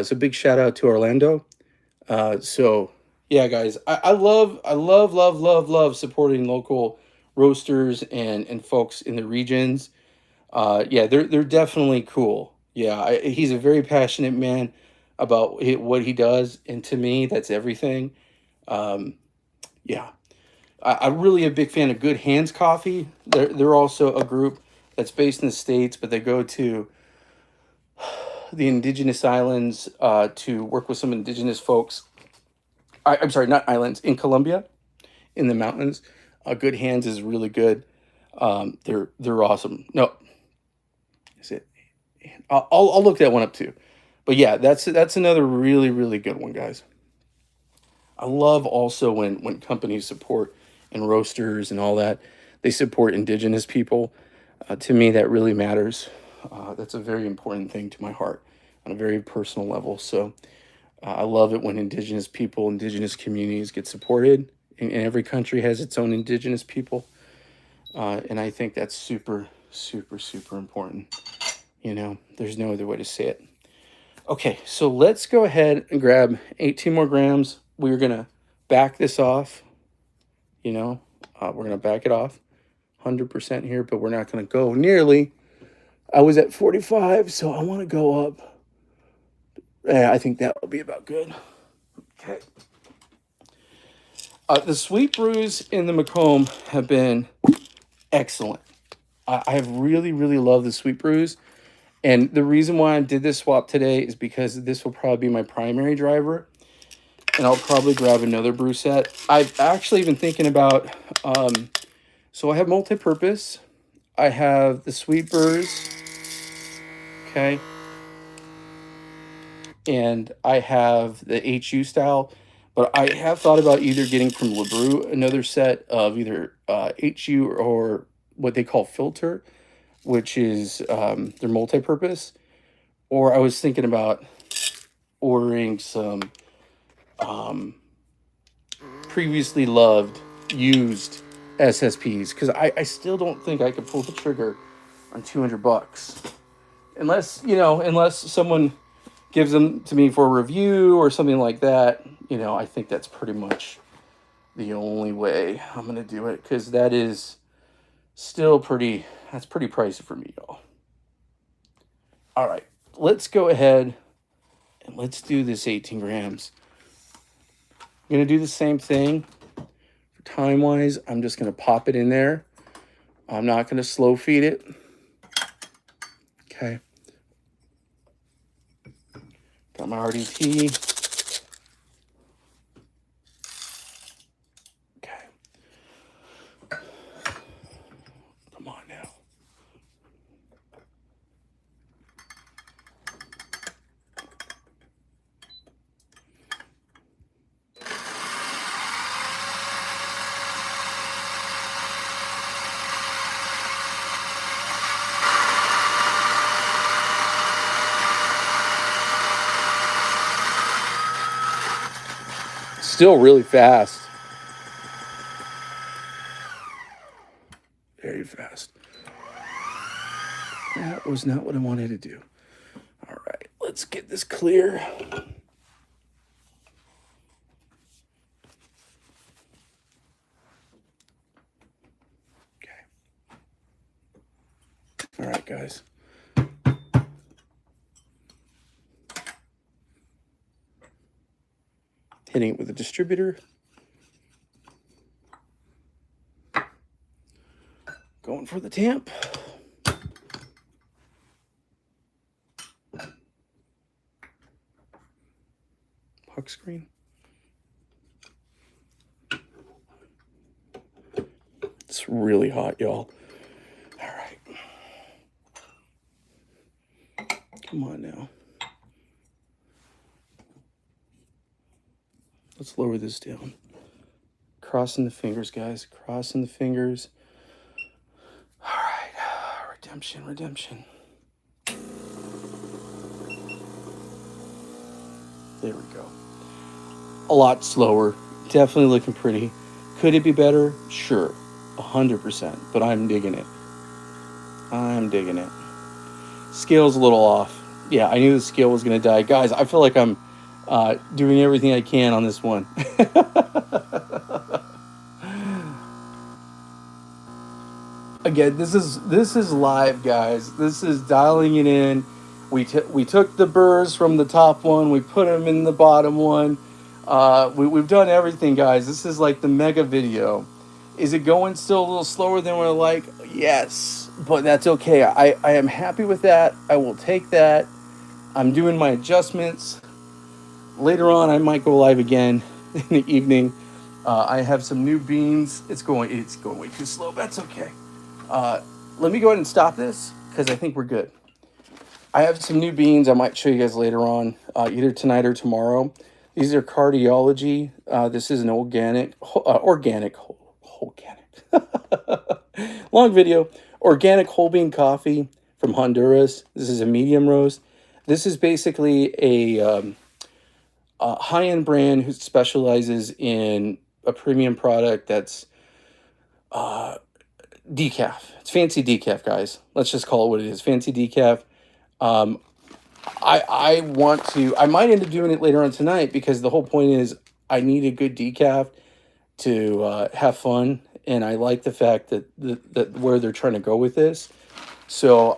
So big shout out to Orlando. So yeah, guys, I love supporting local roasters and folks in the regions. Yeah, they're definitely cool. Yeah, he's a very passionate man about what he does, and to me, that's everything. Yeah, I'm really a big fan of Good Hands Coffee. They're also a group that's based in the States, but they go to the indigenous islands to work with some indigenous folks. I'm sorry, not islands, in Colombia, in the mountains. Good Hands is really good. They're awesome. No, is it? I'll look that one up too. But yeah, that's another really good one, guys. I love also when companies support and roasters and all that, they support indigenous people. To me, that really matters. That's a very important thing to my heart on a very personal level. So I love it when indigenous people, indigenous communities get supported. And every country has its own indigenous people. And I think that's super, super, super important. You know, there's no other way to say it. Okay, so let's go ahead and grab 18 more grams. We're going to back this off. You know, we're going to back it off 100% here, but we're not going to go nearly. I was at 45, so I want to go up. Yeah, I think that will be about good. Okay. The sweet brews in the Macomb have been excellent. I have really, really loved the sweet brews. And the reason why I did this swap today is because this will probably be my primary driver. And I'll probably grab another brew set. I've actually been thinking about, so I have multi-purpose. I have the sweet burrs, okay? And I have the HU style. But I have thought about either getting from LeBrew another set of either HU or what they call filter, which is their multi-purpose. Or I was thinking about ordering some previously loved used SSPs, because I still don't think I could pull the trigger on $200 unless, you know, unless someone gives them to me for a review or something like that. You know, I think that's pretty much the only way I'm going to do it, because that is still that's pretty pricey for me, y'all. All right, let's go ahead and let's do this 18 grams. I'm going to do the same thing. For time-wise, I'm just going to pop it in there. I'm not going to slow feed it. Okay. Got my RDT. Okay. Come on now. Still really fast. Very fast. That was not what I wanted to do. All right, let's get this clear. Okay. All right, guys. Hitting it with a distributor. Going for the tamp. Puck screen. It's really hot, y'all. All right. Come on now. Let's lower this down. Crossing the fingers, guys. Crossing the fingers. All right. Redemption, redemption. There we go. A lot slower. Definitely looking pretty. Could it be better? Sure. 100%. But I'm digging it. I'm digging it. Scale's a little off. Yeah, I knew the scale was going to die. Guys, I feel like I'm doing everything I can on this one. Again, this is live, guys. This is dialing it in. We took the burrs from the top one. We put them in the bottom one. We've done everything, guys. This is like the mega video. Is it going still a little slower than we're like? Yes, but that's okay. I am happy with that. I will take that. I'm doing my adjustments. Later on, I might go live again in the evening. I have some new beans. It's going way too slow. That's okay. Let me go ahead and stop this because I think we're good. I have some new beans I might show you guys later on, either tonight or tomorrow. These are Cardiology. This is an organic. Long video. Organic whole bean coffee. from Honduras. This is a medium roast. This is basically a high-end brand who specializes in a premium product that's decaf. It's fancy decaf, guys. Let's just call it what it is. Fancy decaf. I want to, I might end up doing it later on tonight because the whole point is I need a good decaf to have fun. And I like the fact that that where they're trying to go with this. So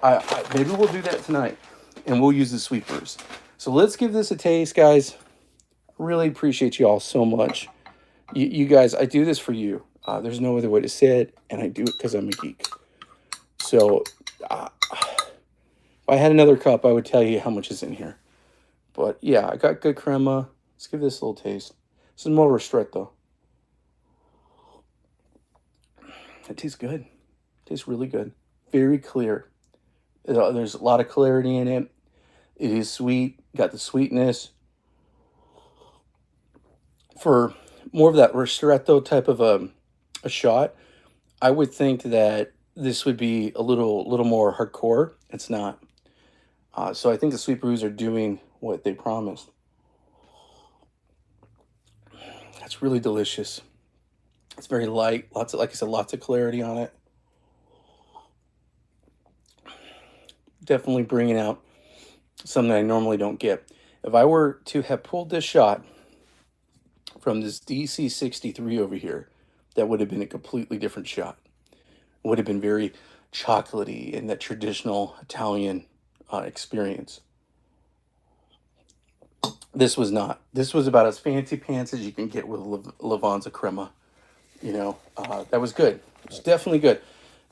maybe we'll do that tonight and we'll use the Sweet Burrs. So let's give this a taste, guys. Really appreciate you all so much. You guys, I do this for you. There's no other way to say it, and I do it because I'm a geek. So, if I had another cup, I would tell you how much is in here. But, yeah, I got good crema. Let's give this a little taste. This is more ristretto. It tastes good. It tastes really good. Very clear. There's a lot of clarity in it. It is sweet. Got the sweetness. For more of that ristretto type of a shot, I would think that this would be a little more hardcore. It's not. So I think the Sweet Brews are doing what they promised. That's really delicious. It's very light. Lots of, like I said, lots of clarity on it. Definitely bringing out something I normally don't get. If I were to have pulled this shot from this DC63 over here, that would have been a completely different shot. It would have been very chocolatey in that traditional Italian experience. This was not. This was about as fancy pants as you can get with Lavanza Crema. You know, that was good. It's definitely good.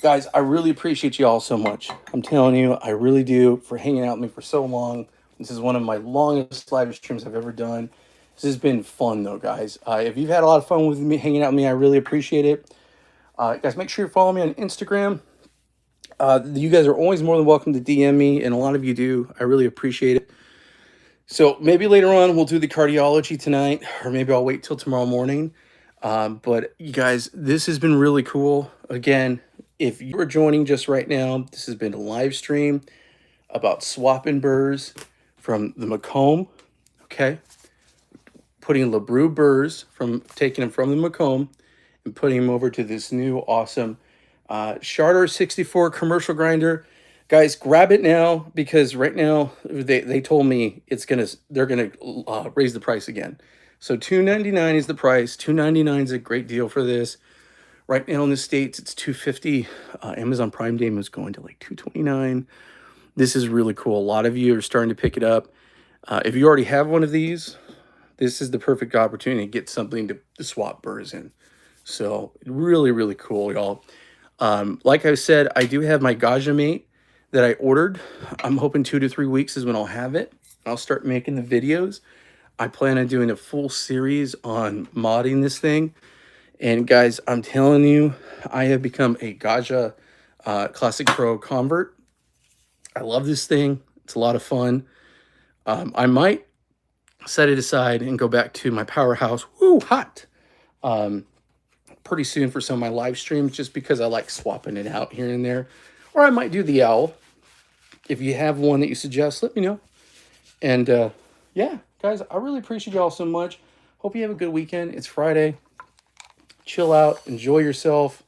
Guys, I really appreciate you all so much. I'm telling you, I really do, for hanging out with me for so long. This is one of my longest live streams I've ever done. This has been fun, though, guys. If you've had a lot of fun with me, hanging out with me, I really appreciate it. Guys, make sure you follow me on Instagram. You guys are always more than welcome to DM me, and a lot of you do. I really appreciate it. So maybe later on we'll do the cardiology tonight, or maybe I'll wait till tomorrow morning. But you guys, this has been really cool. Again, if you are joining just right now, this has been a live stream about swapping burrs from the Macomb, okay? Putting LeBrew Burrs, taking them from the Macomb and putting them over to this new awesome SHARDOR 64 commercial grinder. Guys, grab it now because right now they told me they're gonna raise the price again. So $299 is the price. $299 is a great deal for this. Right now in the States, it's $250. Amazon Prime Day is going to like $229. This is really cool. A lot of you are starting to pick it up. If you already have one of these, this is the perfect opportunity to get something to swap burrs in. So really, really cool, y'all. Like I said, I do have my Gaja mate that I ordered. I'm hoping 2 to 3 weeks is when I'll have it. I'll start making the videos. I plan on doing a full series on modding this thing. And guys, I'm telling you, I have become a Gaja Classic Pro convert. I love this thing. It's a lot of fun. I might set it aside and go back to my Powerhouse. Woo, hot. Pretty soon for some of my live streams, just because I like swapping it out here and there. Or I might do the Owl. If you have one that you suggest, let me know. And yeah, guys, I really appreciate y'all so much. Hope you have a good weekend. It's Friday. Chill out. Enjoy yourself.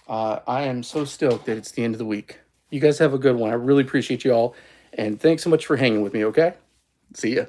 I am so stoked that it's the end of the week. You guys have a good one. I really appreciate you all. And thanks so much for hanging with me, okay? See ya.